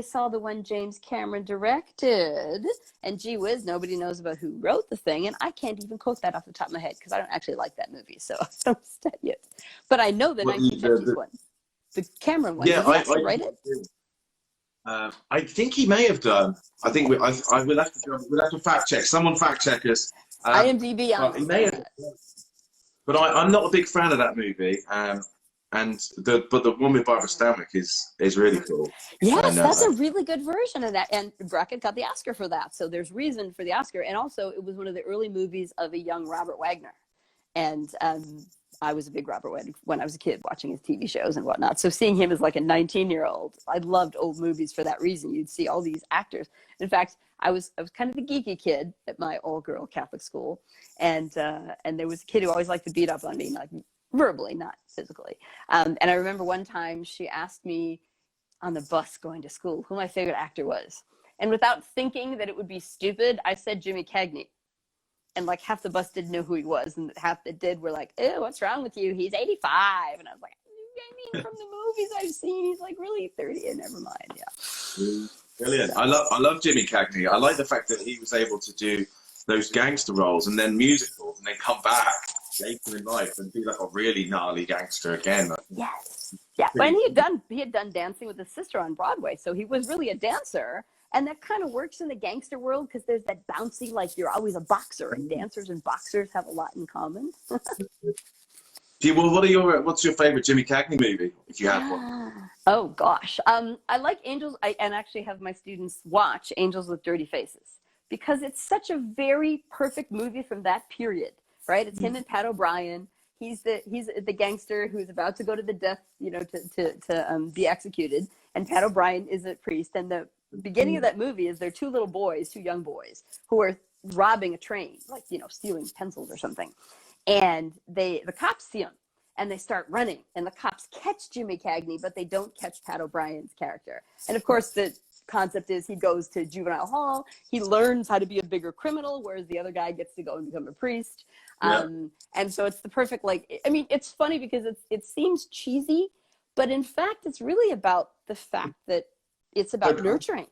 saw the one James Cameron directed, and gee whiz, nobody knows about who wrote the thing, and I can't even quote that off the top of my head because I don't actually like that movie, so I don't study it. But I know the 1950s one. The Cameron one. Yeah, Did he actually write it? I think he may have done. I think we'll have to fact check. Someone fact check us. IMDb on he may have, but I'm not a big fan of that movie. But the one with Barbara Stanwyck is really cool. Yes, that's a really good version of that. And Brackett got the Oscar for that. So there's reason for the Oscar. And also, it was one of the early movies of a young Robert Wagner. And I was a big Robert Redford when I was a kid, watching his TV shows and whatnot. So seeing him as like a 19-year-old, I loved old movies for that reason. You'd see all these actors. In fact, I was kind of the geeky kid at my all-girl Catholic school, and there was a kid who always liked to beat up on me, like verbally, not physically. And I remember one time she asked me on the bus going to school who my favorite actor was, and without thinking that it would be stupid, I said Jimmy Cagney. And like half the bus didn't know who he was, and half that did were like, "Ew, what's wrong with you? He's 85." And I was like, "I mean, from the movies I've seen, he's like really 30." And never mind, yeah. Brilliant. I love Jimmy Cagney. I like the fact that he was able to do those gangster roles and then musicals, and then come back later in life and be like a really gnarly gangster again. Yes, yeah. And he had done Dancing with His Sister on Broadway, so he was really a dancer. And that kind of works in the gangster world because there's that bouncy, like you're always a boxer, and dancers and boxers have a lot in common. What's your favorite Jimmy Cagney movie, if you have one? Oh gosh, I like Angels. And actually have my students watch Angels with Dirty Faces because it's such a very perfect movie from that period, right? It's him and Pat O'Brien. He's the gangster who's about to go to the death, to be executed, and Pat O'Brien is a priest, and the beginning of that movie is they're two young boys who are robbing a train, like, stealing pencils or something. And the cops see them and they start running, and the cops catch Jimmy Cagney, but they don't catch Pat O'Brien's character. And of course the concept is he goes to juvenile hall, he learns how to be a bigger criminal, whereas the other guy gets to go and become a priest. Yeah. And so it's the perfect, it's funny because it seems cheesy, but in fact it's really about the fact that it's about nurturing,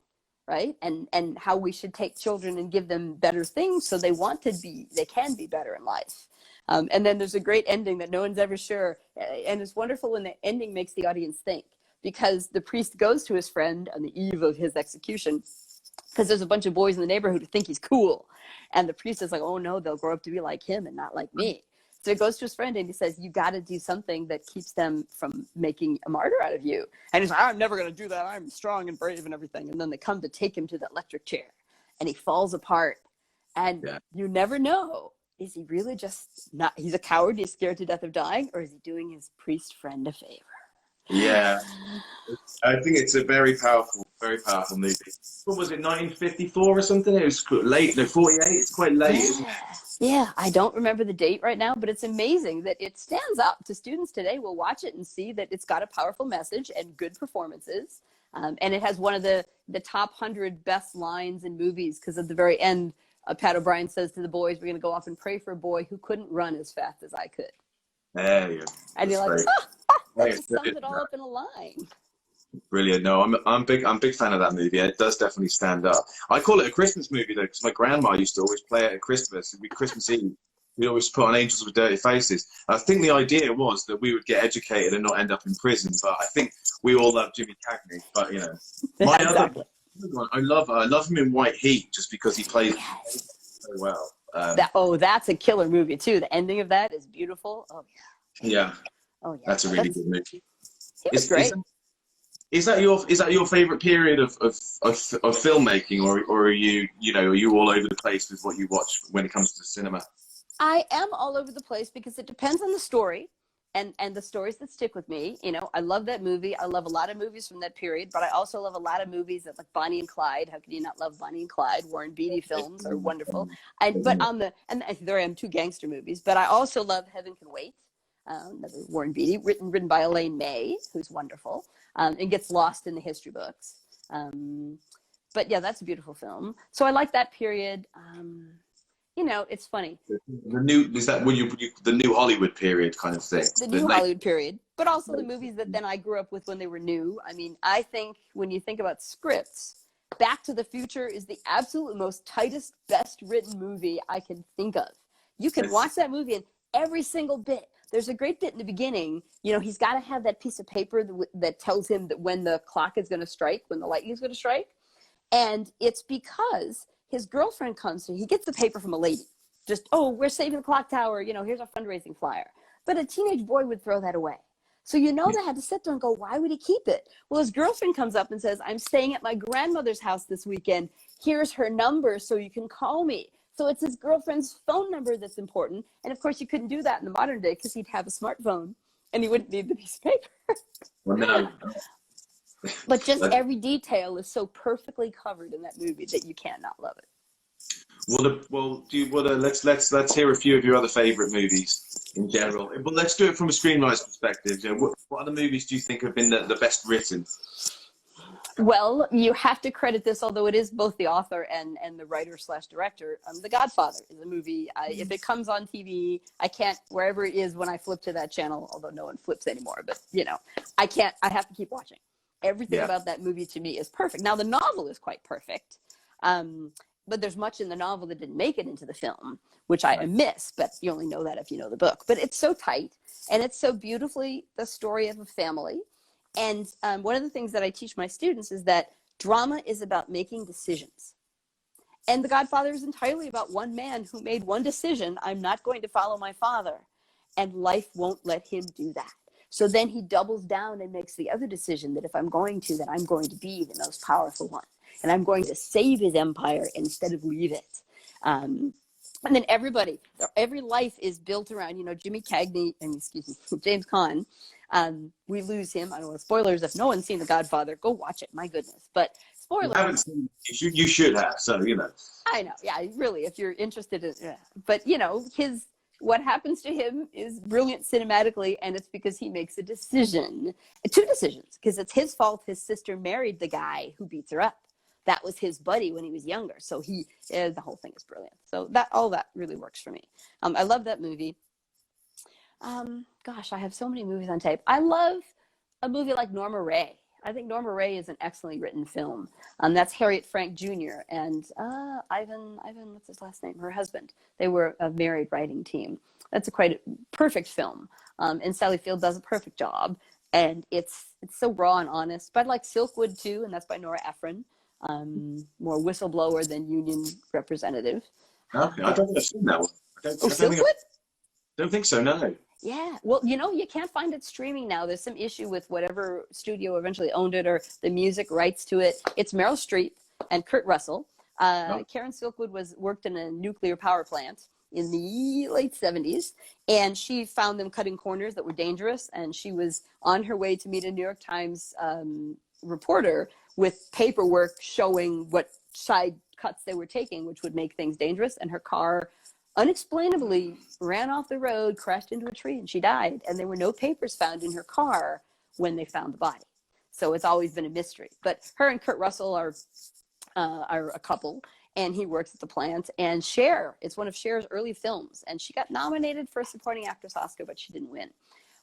right? And how we should take children and give them better things so they can be better in life. And then there's a great ending that no one's ever sure. And it's wonderful when the ending makes the audience think, because the priest goes to his friend on the eve of his execution, because there's a bunch of boys in the neighborhood who think he's cool. And the priest is like, "Oh no, they'll grow up to be like him and not like me." So he goes to his friend and he says, "You got to do something that keeps them from making a martyr out of you." And he's like, "I'm never going to do that. I'm strong and brave and everything." And then they come to take him to the electric chair and he falls apart. And you never know, is he really just not, he's a coward, he's scared to death of dying, or is he doing his priest friend a favor? Yeah. I think it's a very powerful movie. What was it, 1954 or something? It was late, no, 48. It's quite late, isn't it? Yeah, I don't remember the date right now, but it's amazing that it stands up to students today. Will watch it and see that it's got a powerful message and good performances. And it has one of the top 100 best lines in movies, because at the very end, Pat O'Brien says to the boys, "We're going to go off and pray for a boy who couldn't run as fast as I could." There you go. And you're like, that just sums it all up in a line. Brilliant. No, I'm a big fan of that movie. It does definitely stand up. I call it a Christmas movie though, because my grandma used to always play it at Christmas. It'd be Christmas Eve. We always put on Angels with Dirty Faces. I think the idea was that we would get educated and not end up in prison. But I think we all love Jimmy Cagney. But my other one, I love him in White Heat, just because he plays so well. That's a killer movie too. The ending of that is beautiful. Oh yeah. Yeah. Oh yeah. That's a really good movie. It's great. Is that your favorite period of filmmaking, or are you all over the place with what you watch when it comes to cinema? I am all over the place because it depends on the story and the stories that stick with me. I love that movie. I love a lot of movies from that period, but I also love a lot of movies that, like Bonnie and Clyde. How can you not love Bonnie and Clyde? Warren Beatty films are wonderful. And there I am, two gangster movies, but I also love Heaven Can Wait. Another Warren Beatty, written by Elaine May, who's wonderful, and gets lost in the history books. But yeah, that's a beautiful film. So I like that period. It's funny. The new Hollywood period kind of thing. The new Hollywood period, but also the movies that then I grew up with when they were new. I mean, I think when you think about scripts, Back to the Future is the absolute most tightest, best written movie I can think of. You can watch that movie and every single bit. There's a great bit in the beginning, he's got to have that piece of paper that tells him that when the clock is going to strike, when the lightning is going to strike. And it's because his girlfriend comes to, he gets the paper from a lady. Just, "Oh, we're saving the clock tower. Here's our fundraising flyer." But a teenage boy would throw that away. So they had to sit there and go, why would he keep it? Well, his girlfriend comes up and says, "I'm staying at my grandmother's house this weekend. Here's her number so you can call me." So it's his girlfriend's phone number that's important. And of course, you couldn't do that in the modern day because he'd have a smartphone and he wouldn't need the piece of paper. Well, no. But just every detail is so perfectly covered in that movie that you can't not love it. Well, do you want to let's hear a few of your other favorite movies in general. But let's do it from a screenwriter's perspective. You know, what other movies do you think have been the best written? Well, you have to credit this, although it is both the author and the writer / director. The Godfather is a movie. If it comes on TV, I can't, wherever it is when I flip to that channel, although no one flips anymore, but you know, I have to keep watching. Everything about that movie to me is perfect. Now the novel is quite perfect. But there's much in the novel that didn't make it into the film, which I miss, but you only know that if you know the book. But it's so tight, and it's so beautifully the story of a family. And one of the things that I teach my students is that drama is about making decisions. And The Godfather is entirely about one man who made one decision: I'm not going to follow my father. And life won't let him do that. So then he doubles down and makes the other decision that if I'm going to, then I'm going to be the most powerful one. And I'm going to save his empire instead of leave it. And then every life is built around, you know, Jimmy Cagney, and James Caan. We lose him. I don't know, spoilers. If no one's seen The Godfather, go watch it. My goodness. But spoilers. I haven't seen it. You should have, so, you know. I know. Yeah, really, if you're interested in but, you know, what happens to him is brilliant cinematically, and it's because he makes a decision. Two decisions, because it's his fault his sister married the guy who beats her up. That was his buddy when he was younger. So the whole thing is brilliant. So all that really works for me. I love that movie. Gosh, I have so many movies on tape. I love a movie like Norma Ray. I think Norma Ray is an excellently written film. That's Harriet Frank Jr. and Ivan, what's his last name? Her husband. They were a married writing team. That's a quite perfect film. And Sally Field does a perfect job. And it's so raw and honest. But I like Silkwood too, and that's by Nora Ephron. More whistleblower than union representative. Okay, I don't think I've seen that one. Don't think so, no. Yeah, well, you know, you can't find it streaming now. There's some issue with whatever studio eventually owned it or the music rights to it. It's Meryl Streep and Kurt Russell. Karen Silkwood worked in a nuclear power plant in the late 70s, and she found them cutting corners that were dangerous, and she was on her way to meet a New York Times reporter with paperwork showing what side cuts they were taking, which would make things dangerous, and her car unexplainably ran off the road, crashed into a tree, and she died. And there were no papers found in her car when they found the body. So it's always been a mystery. But her and Kurt Russell are a couple, and he works at the plant. And Cher, it's one of Cher's early films, and she got nominated for a supporting actress Oscar, but she didn't win.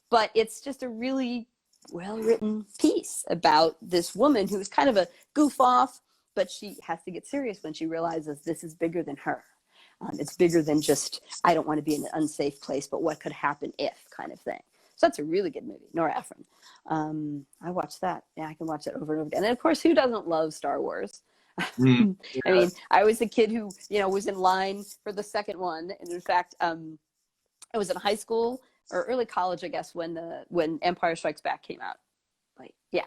But it's just a really well-written piece about this woman who is kind of a goof off, but she has to get serious when she realizes this is bigger than her. It's bigger than just, I don't want to be in an unsafe place, but what could happen if kind of thing. So that's a really good movie, Nora Ephron. I watched that. Yeah, I can watch that over and over again. And of course, who doesn't love Star Wars? I mean, I was a kid who, you know, was in line for the second one. And in fact, I was in high school or early college, I guess, when Empire Strikes Back came out. Like, yeah.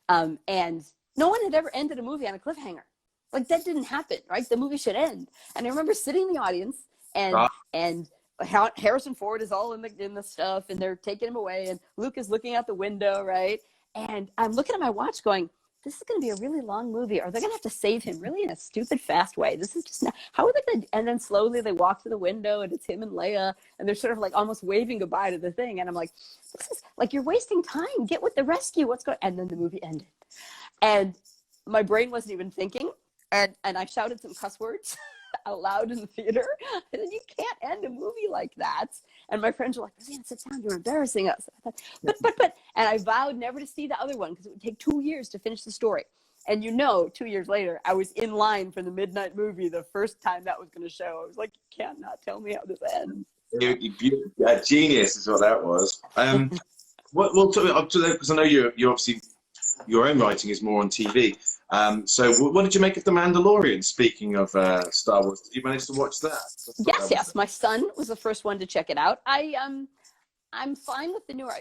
And no one had ever ended a movie on a cliffhanger. Like, that didn't happen, right? The movie should end. And I remember sitting in the audience, and Harrison Ford is all in the stuff, and they're taking him away, and Luke is looking out the window, right? And I'm looking at my watch going, this is going to be a really long movie. Are they going to have to save him really in a stupid, fast way? This is just not, how are they going to, and then slowly they walk to the window, and it's him and Leia, and they're sort of like almost waving goodbye to the thing. And I'm like, this is like, you're wasting time. Get with the rescue. What's going, and then the movie ended. And my brain wasn't even thinking. And I shouted some cuss words out loud in the theater. And then you can't end a movie like that. And my friends were like, Rosanne, sit down, you're embarrassing us. I thought, but, and I vowed never to see the other one because it would take 2 years to finish the story. And 2 years later, I was in line for the midnight movie the first time that was going to show. I was like, you can't not tell me how this ends. Genius is what that was. Well, because I know you're obviously, your own writing is more on TV. So what did you make of The Mandalorian? Speaking of Star Wars, did you manage to watch that? Yes. My son was the first one to check it out. I'm fine with the newer.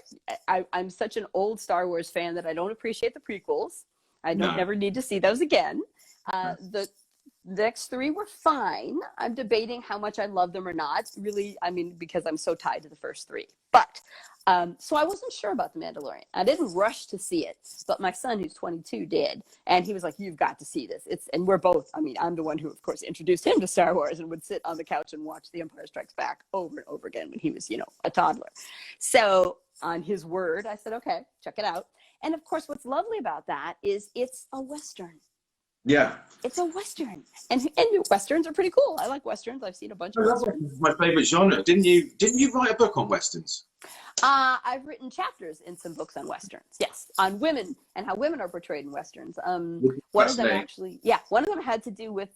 I'm such an old Star Wars fan that I don't appreciate the prequels. I don't never need to see those again. The next three were fine. I'm debating how much I love them or not. Really, I mean, because I'm so tied to the first three. But so I wasn't sure about The Mandalorian. I didn't rush to see it, but my son, who's 22, did, and he was like, "You've got to see this." And we're both. I mean, I'm the one who, of course, introduced him to Star Wars and would sit on the couch and watch The Empire Strikes Back over and over again when he was, a toddler. So on his word, I said, "Okay, check it out." And of course, what's lovely about that is it's a Western. Yeah. It's a Western, and Westerns are pretty cool. I like Westerns. I've seen a bunch of Westerns. It's my favorite genre. Didn't you write a book on Westerns? I've written chapters in some books on Westerns, yes, on women and how women are portrayed in Westerns. One of them actually, one of them had to do with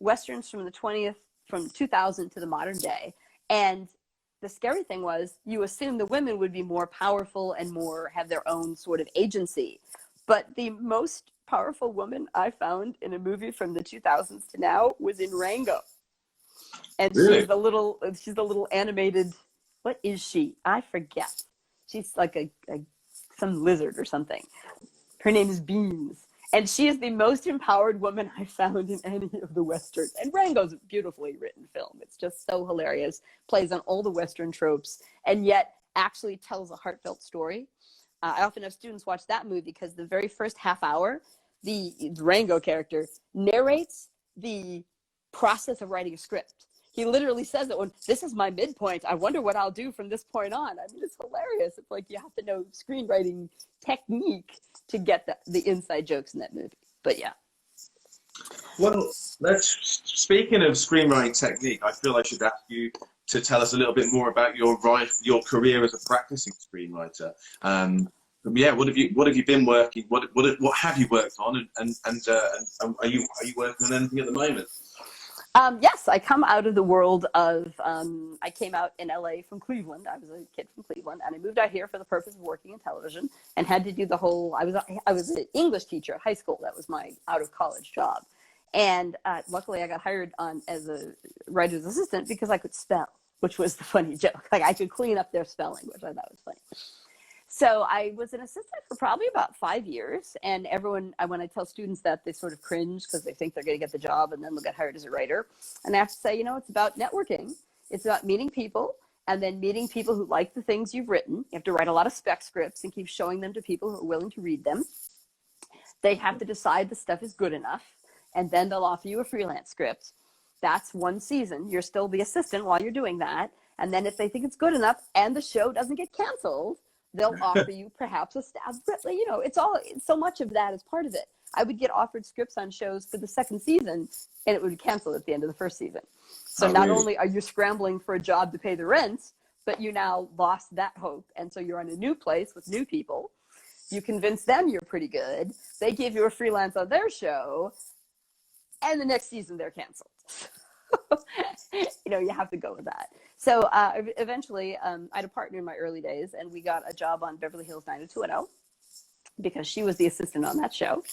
Westerns from 2000 to the modern day. And the scary thing was you assumed the women would be more powerful and more have their own sort of agency. But the most powerful woman I found in a movie from the 2000s to now was in Rango. And really? she's the little animated, what is she? I forget. She's like some lizard or something. Her name is Beans. And she is the most empowered woman I found in any of the Westerns. And Rango's a beautifully written film. It's just so hilarious. Plays on all the Western tropes and yet actually tells a heartfelt story. I often have students watch that movie because the very first half hour, the Rango character narrates the process of writing a script. He literally says that this is my midpoint. I wonder what I'll do from this point on. I mean, it's hilarious. It's like you have to know screenwriting technique to get the inside jokes in that movie. But yeah. Well, speaking of screenwriting technique, I feel I should ask you to tell us a little bit more about your career as a practicing screenwriter. What have you been working? What have you worked on? And are you working on anything at the moment? Yes, I come out of the world of, I came out in LA from Cleveland. I was a kid from Cleveland, and I moved out here for the purpose of working in television and had to do the whole, I was an English teacher at high school. That was my out of college job. And luckily I got hired on as a writer's assistant because I could spell, which was the funny joke. Like I could clean up their spelling, which I thought was funny. So I was an assistant for probably about 5 years. And when I tell students that, they sort of cringe because they think they're going to get the job and then they'll get hired as a writer. And I have to say, it's about networking. It's about meeting people and then meeting people who like the things you've written. You have to write a lot of spec scripts and keep showing them to people who are willing to read them. They have to decide the stuff is good enough. And then they'll offer you a freelance script. That's one season. You're still the assistant while you're doing that. And then if they think it's good enough and the show doesn't get canceled, they'll offer you perhaps a staff. It's so much of that is part of it. I would get offered scripts on shows for the second season and it would be canceled at the end of the first season. So not only are you scrambling for a job to pay the rent, but you now lost that hope. And so you're on a new place with new people. You convince them you're pretty good. They give you a freelance on their show. And the next season they're canceled. You have to go with that. So eventually I had a partner in my early days and we got a job on Beverly Hills 90210 because she was the assistant on that show.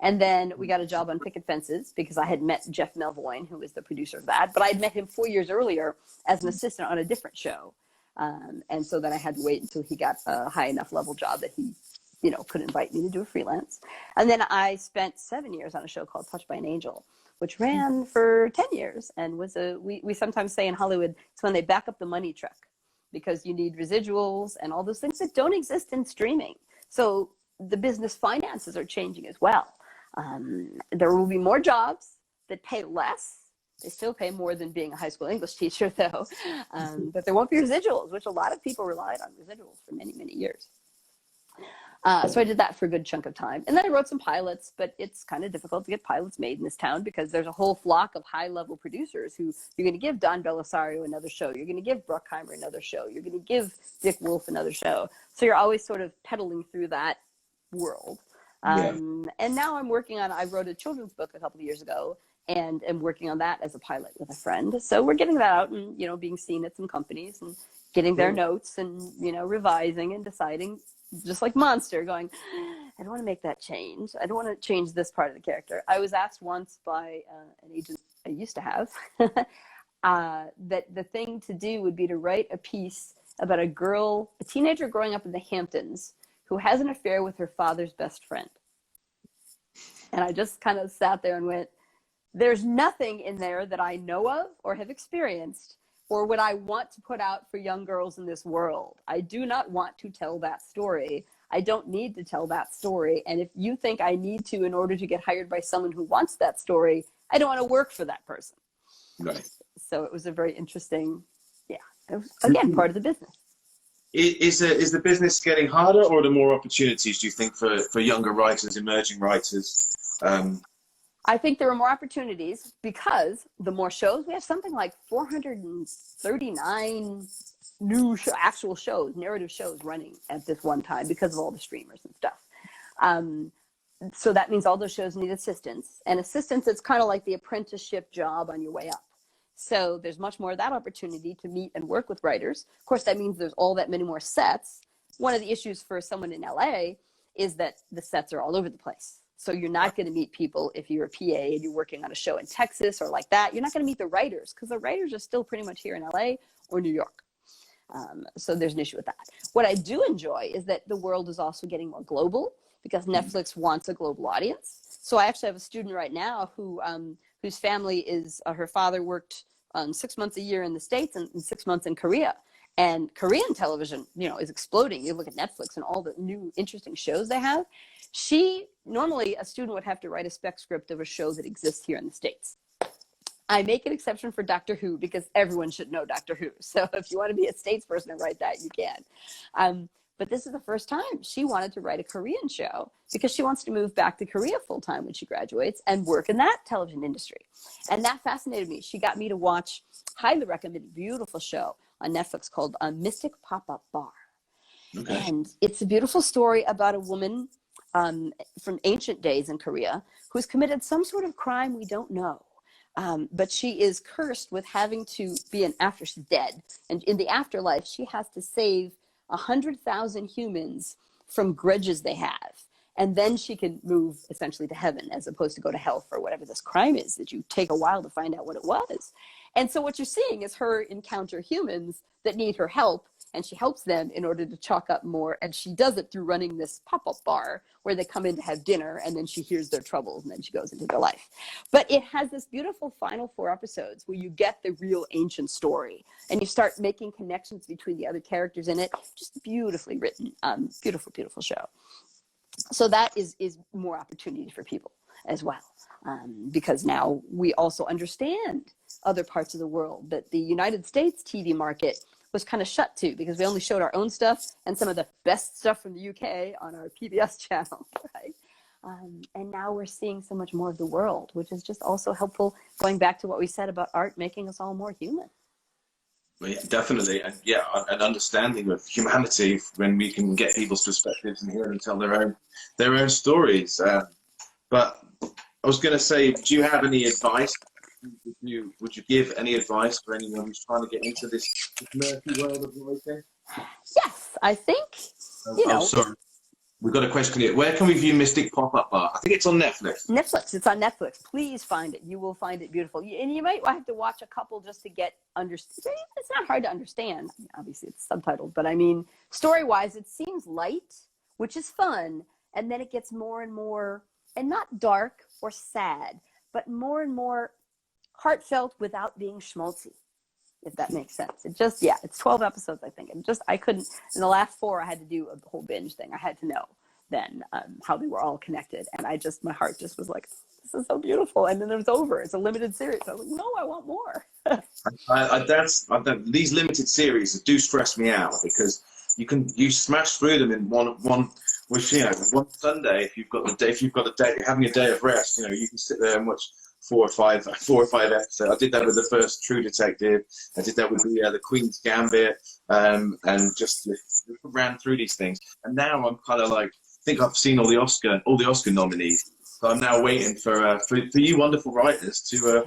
And then we got a job on Picket Fences because I had met Jeff Melvoin, who was the producer of that, but I had met him 4 years earlier as an assistant on a different show. And so then I had to wait until he got a high enough level job that he could invite me to do a freelance. And then I spent 7 years on a show called Touched by an Angel, which ran for 10 years and was we sometimes say in Hollywood, it's when they back up the money truck because you need residuals and all those things that don't exist in streaming. So the business finances are changing as well. There will be more jobs that pay less. They still pay more than being a high school English teacher though. But there won't be residuals, which a lot of people relied on residuals for many, many years. So I did that for a good chunk of time. And then I wrote some pilots, but it's kind of difficult to get pilots made in this town because there's a whole flock of high-level producers who you're going to give Don Belisario another show. You're going to give Bruckheimer another show. You're going to give Dick Wolf another show. So you're always sort of pedaling through that world. And now I wrote a children's book a couple of years ago and am working on that as a pilot with a friend. So we're getting that out and, being seen at some companies and getting their notes and, revising and deciding, just like Monster, going, I don't want to make that change. I don't want to change this part of the character. I was asked once by an agent I used to have that the thing to do would be to write a piece about a teenager growing up in the Hamptons who has an affair with her father's best friend. And I just kind of sat there and went, There's nothing in there that I know of or have experienced or what I want to put out for young girls in this world. I do not want to tell that story. I don't need to tell that story. And if you think I need to in order to get hired by someone who wants that story, I don't want to work for that person. Right. So it was a very interesting, yeah, it was, again, part of the business. Is the business getting harder, or are there more opportunities, do you think, for younger writers, emerging writers? I think there are more opportunities because the more shows, we have something like 439 new actual shows, narrative shows running at this one time because of all the streamers and stuff. So that means all those shows need assistants, and assistants, it's kind of like the apprenticeship job on your way up. So there's much more of that opportunity to meet and work with writers. Of course, that means there's all that many more sets. One of the issues for someone in LA is that the sets are all over the place. So you're not going to meet people if you're a PA and you're working on a show in Texas or like that. You're not going to meet the writers because the writers are still pretty much here in LA or New York. So there's an issue with that. What I do enjoy is that the world is also getting more global because Netflix wants a global audience. So I actually have a student right now who whose family is, her father worked 6 months a year in the States and 6 months in Korea. And Korean television, you know, is exploding. You look at Netflix and all the new interesting shows they have. Normally a student would have to write a spec script of a show that exists here in the States. I make an exception for Doctor Who because everyone should know Doctor Who. So if you want to be a States person and write that, you can. But this is the first time she wanted to write a Korean show because she wants to move back to Korea full-time when she graduates and work in that television industry. And that fascinated me. She got me to watch, highly recommended, beautiful show on Netflix called Mystic Pop-Up Bar. Okay. And it's a beautiful story about a woman from ancient days in Korea who's committed some sort of crime we don't know. But she is cursed with having to be after she's dead. And in the afterlife, she has to save 100,000 humans from grudges they have. And then she can move essentially to heaven as opposed to go to hell for whatever this crime is that you take a while to find out what it was. And so what you're seeing is her encounter humans that need her help, and she helps them in order to chalk up more. And she does it through running this pop-up bar where they come in to have dinner, and then she hears their troubles, and then she goes into their life. But it has this beautiful final 4 episodes where you get the real ancient story, and you start making connections between the other characters in it. Just beautifully written, beautiful, beautiful show. So that is more opportunity for people as well, because now we also understand other parts of the world that the United States TV market was kind of shut to because we only showed our own stuff and some of the best stuff from the UK on our PBS channel, right? And now we're seeing so much more of the world, which is just also helpful, going back to what we said about art making us all more human. Well, yeah, definitely, and yeah, an understanding of humanity when we can get people's perspectives and hear them tell their own stories. But I was going to say, do you have any advice? Would you give any advice for anyone who's trying to get into this murky world of writing? Yes, I think, you know. Sorry. We've got a question here. Where can we view Mystic Pop-Up Bar? I think it's on Netflix. Netflix. It's on Netflix. Please find it. You will find it beautiful. And you might have to watch a couple just to get understand. It's not hard to understand. I mean, obviously, it's subtitled. But I mean, story-wise, it seems light, which is fun. And then it gets more and more, and not dark or sad, but more and more heartfelt without being schmaltzy, if that makes sense. It just, yeah, it's 12 episodes, I think. And just, I couldn't, in the last 4, I had to do a whole binge thing. I had to know then how they were all connected. And I just, my heart just was like, this is so beautiful. And then it was over. It's a limited series. I was like, no, I want more. These limited series do stress me out because you smash through them in one Sunday. If you've got a day, having a day of rest, you know, you can sit there and watch 4 or 5 episodes. I did that with the first True Detective. I did that with the Queen's Gambit, and just ran through these things. And now I'm kind of like, I think I've seen all the Oscar nominees. So I'm now waiting for you wonderful writers to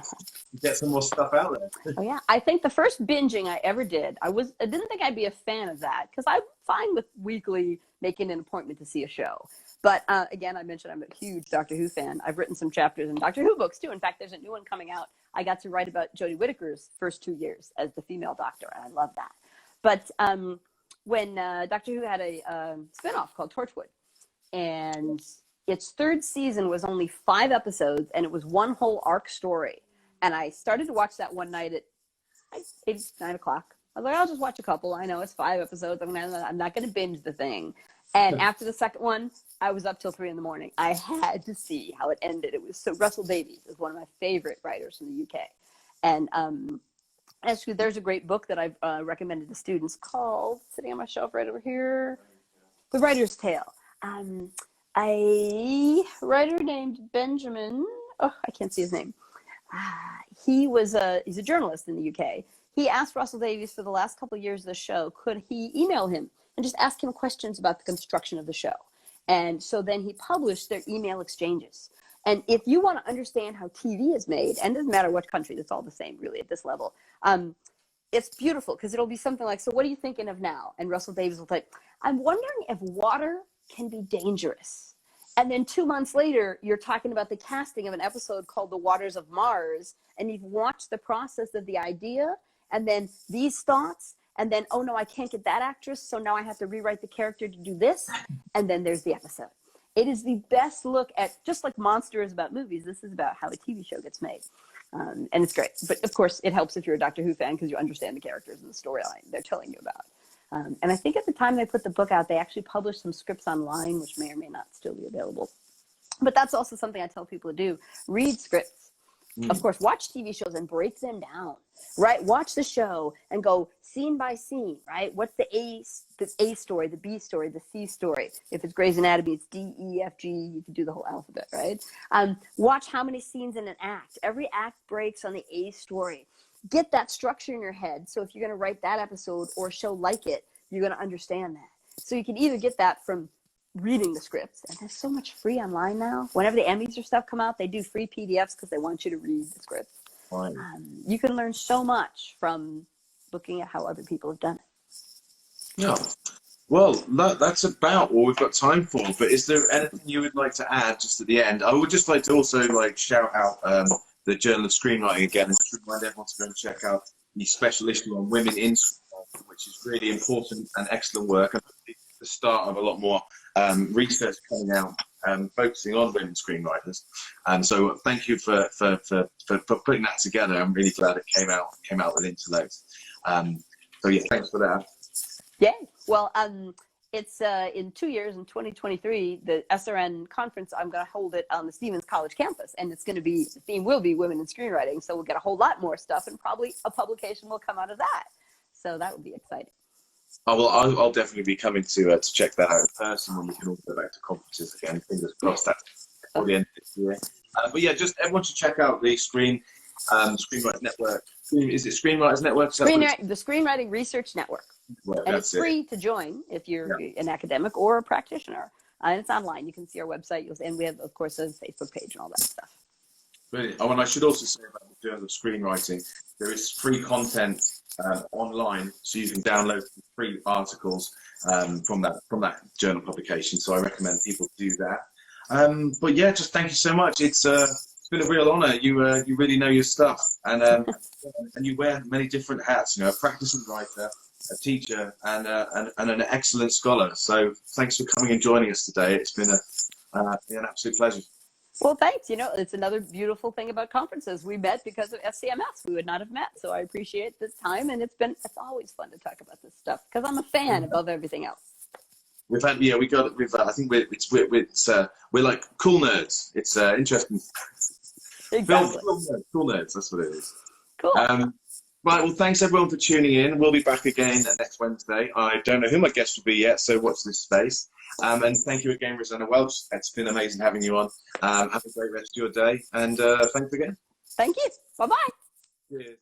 get some more stuff out there. Oh yeah, I think the first binging I ever did, I didn't think I'd be a fan of that because I'm fine with weekly making an appointment to see a show. But again, I mentioned I'm a huge Doctor Who fan. I've written some chapters in Doctor Who books too. In fact, there's a new one coming out. I got to write about Jodie Whittaker's first 2 years as the female Doctor, and I love that. But when Doctor Who had a spinoff called Torchwood, and its third season was only 5 episodes, and it was one whole arc story. And I started to watch that one night at 8, 9 o'clock. I was like, I'll just watch a couple. I know it's 5 episodes. I'm not going to binge the thing. And after the second one, I was up till 3 in the morning. I had to see how it ended. It was so Russell Davies is one of my favorite writers from the UK. And actually, there's a great book that I've recommended to students called, sitting on my shelf right over here, The Writer's Tale. A writer named Benjamin, oh, I can't see his name. He's a journalist in the UK. He asked Russell Davies for the last couple of years of the show, could he email him and just ask him questions about the construction of the show? And so then he published their email exchanges. And if you want to understand how TV is made, and it doesn't matter what country, it's all the same really at this level, it's beautiful because it'll be something like, so what are you thinking of now? And Russell Davies will say, I'm wondering if water can be dangerous. And then 2 months later, you're talking about the casting of an episode called The Waters of Mars, and you've watched the process of the idea, and then these thoughts, and then, oh no, I can't get that actress, so now I have to rewrite the character to do this, and then there's the episode. It is the best look at, just like Monster is about movies, this is about how a TV show gets made. And it's great. But of course, it helps if you're a Doctor Who fan because you understand the characters and the storyline they're telling you about. And I think at the time they put the book out, they actually published some scripts online, which may or may not still be available. But that's also something I tell people to do. Read scripts. Of course, watch TV shows and break them down, right? Watch the show and go scene by scene, right? What's the A story, the B story, the C story? If it's Grey's Anatomy, it's D, E, F, G. You can do the whole alphabet, right? Watch how many scenes in an act. Every act breaks on the A story. Get that structure in your head. So if you're going to write that episode or a show like it, you're going to understand that. So you can either get that from reading the scripts, and there's so much free online now. Whenever the Emmys or stuff come out, they do free PDFs because they want you to read the scripts. Right. You can learn so much from looking at how other people have done it. Yeah. Well, that's about all we've got time for. But is there anything you would like to add just at the end? I would just like to also shout out the Journal of Screenwriting again, and just remind everyone to go and check out the special issue on women in screenwriting, which is really important and excellent work, and the start of a lot more research coming out focusing on women screenwriters. And so thank you for putting that together. I'm really glad it came out with Intellect. So yeah, thanks for that. Yeah, well, it's in 2 years, in 2023, the SRN conference, I'm going to hold it on the Stevens College campus, and it's going to be, the theme will be women in screenwriting, so we'll get a whole lot more stuff, and probably a publication will come out of that. So that would be exciting. Oh, well, I'll definitely be coming to check that out in person when we can all go back to conferences again. Fingers crossed that's before the end of this year. But yeah, just everyone should check out the Screenwriters Network. Is it Screenwriters Network? The Screenwriting Research Network. Well, and it's free to join if you're an academic or a practitioner. And it's online. You can see our website. And we have, of course, a Facebook page and all that stuff. Brilliant. Oh, and I should also say about the Journal of Screenwriting, there is free content online, so you can download free articles from that journal publication. So I recommend people do that. But yeah, just thank you so much. It's been a real honour. You really know your stuff, and and you wear many different hats. You know, a practicing writer, a teacher, and an excellent scholar. So thanks for coming and joining us today. It's been an absolute pleasure. Well, thanks. You know, it's another beautiful thing about conferences. We met because of SCMS. We would not have met. So I appreciate this time, and it's always fun to talk about this stuff because I'm a fan above everything else. I think we're like cool nerds. It's interesting. Exactly. Cool nerds. That's what it is. Cool. Right. Well, thanks everyone for tuning in. We'll be back again next Wednesday. I don't know who my guest will be yet, so watch this space. And thank you again, Rosanne Welch. It's been amazing having you on. Have a great rest of your day, and thanks again. Thank you. Bye-bye. Cheers.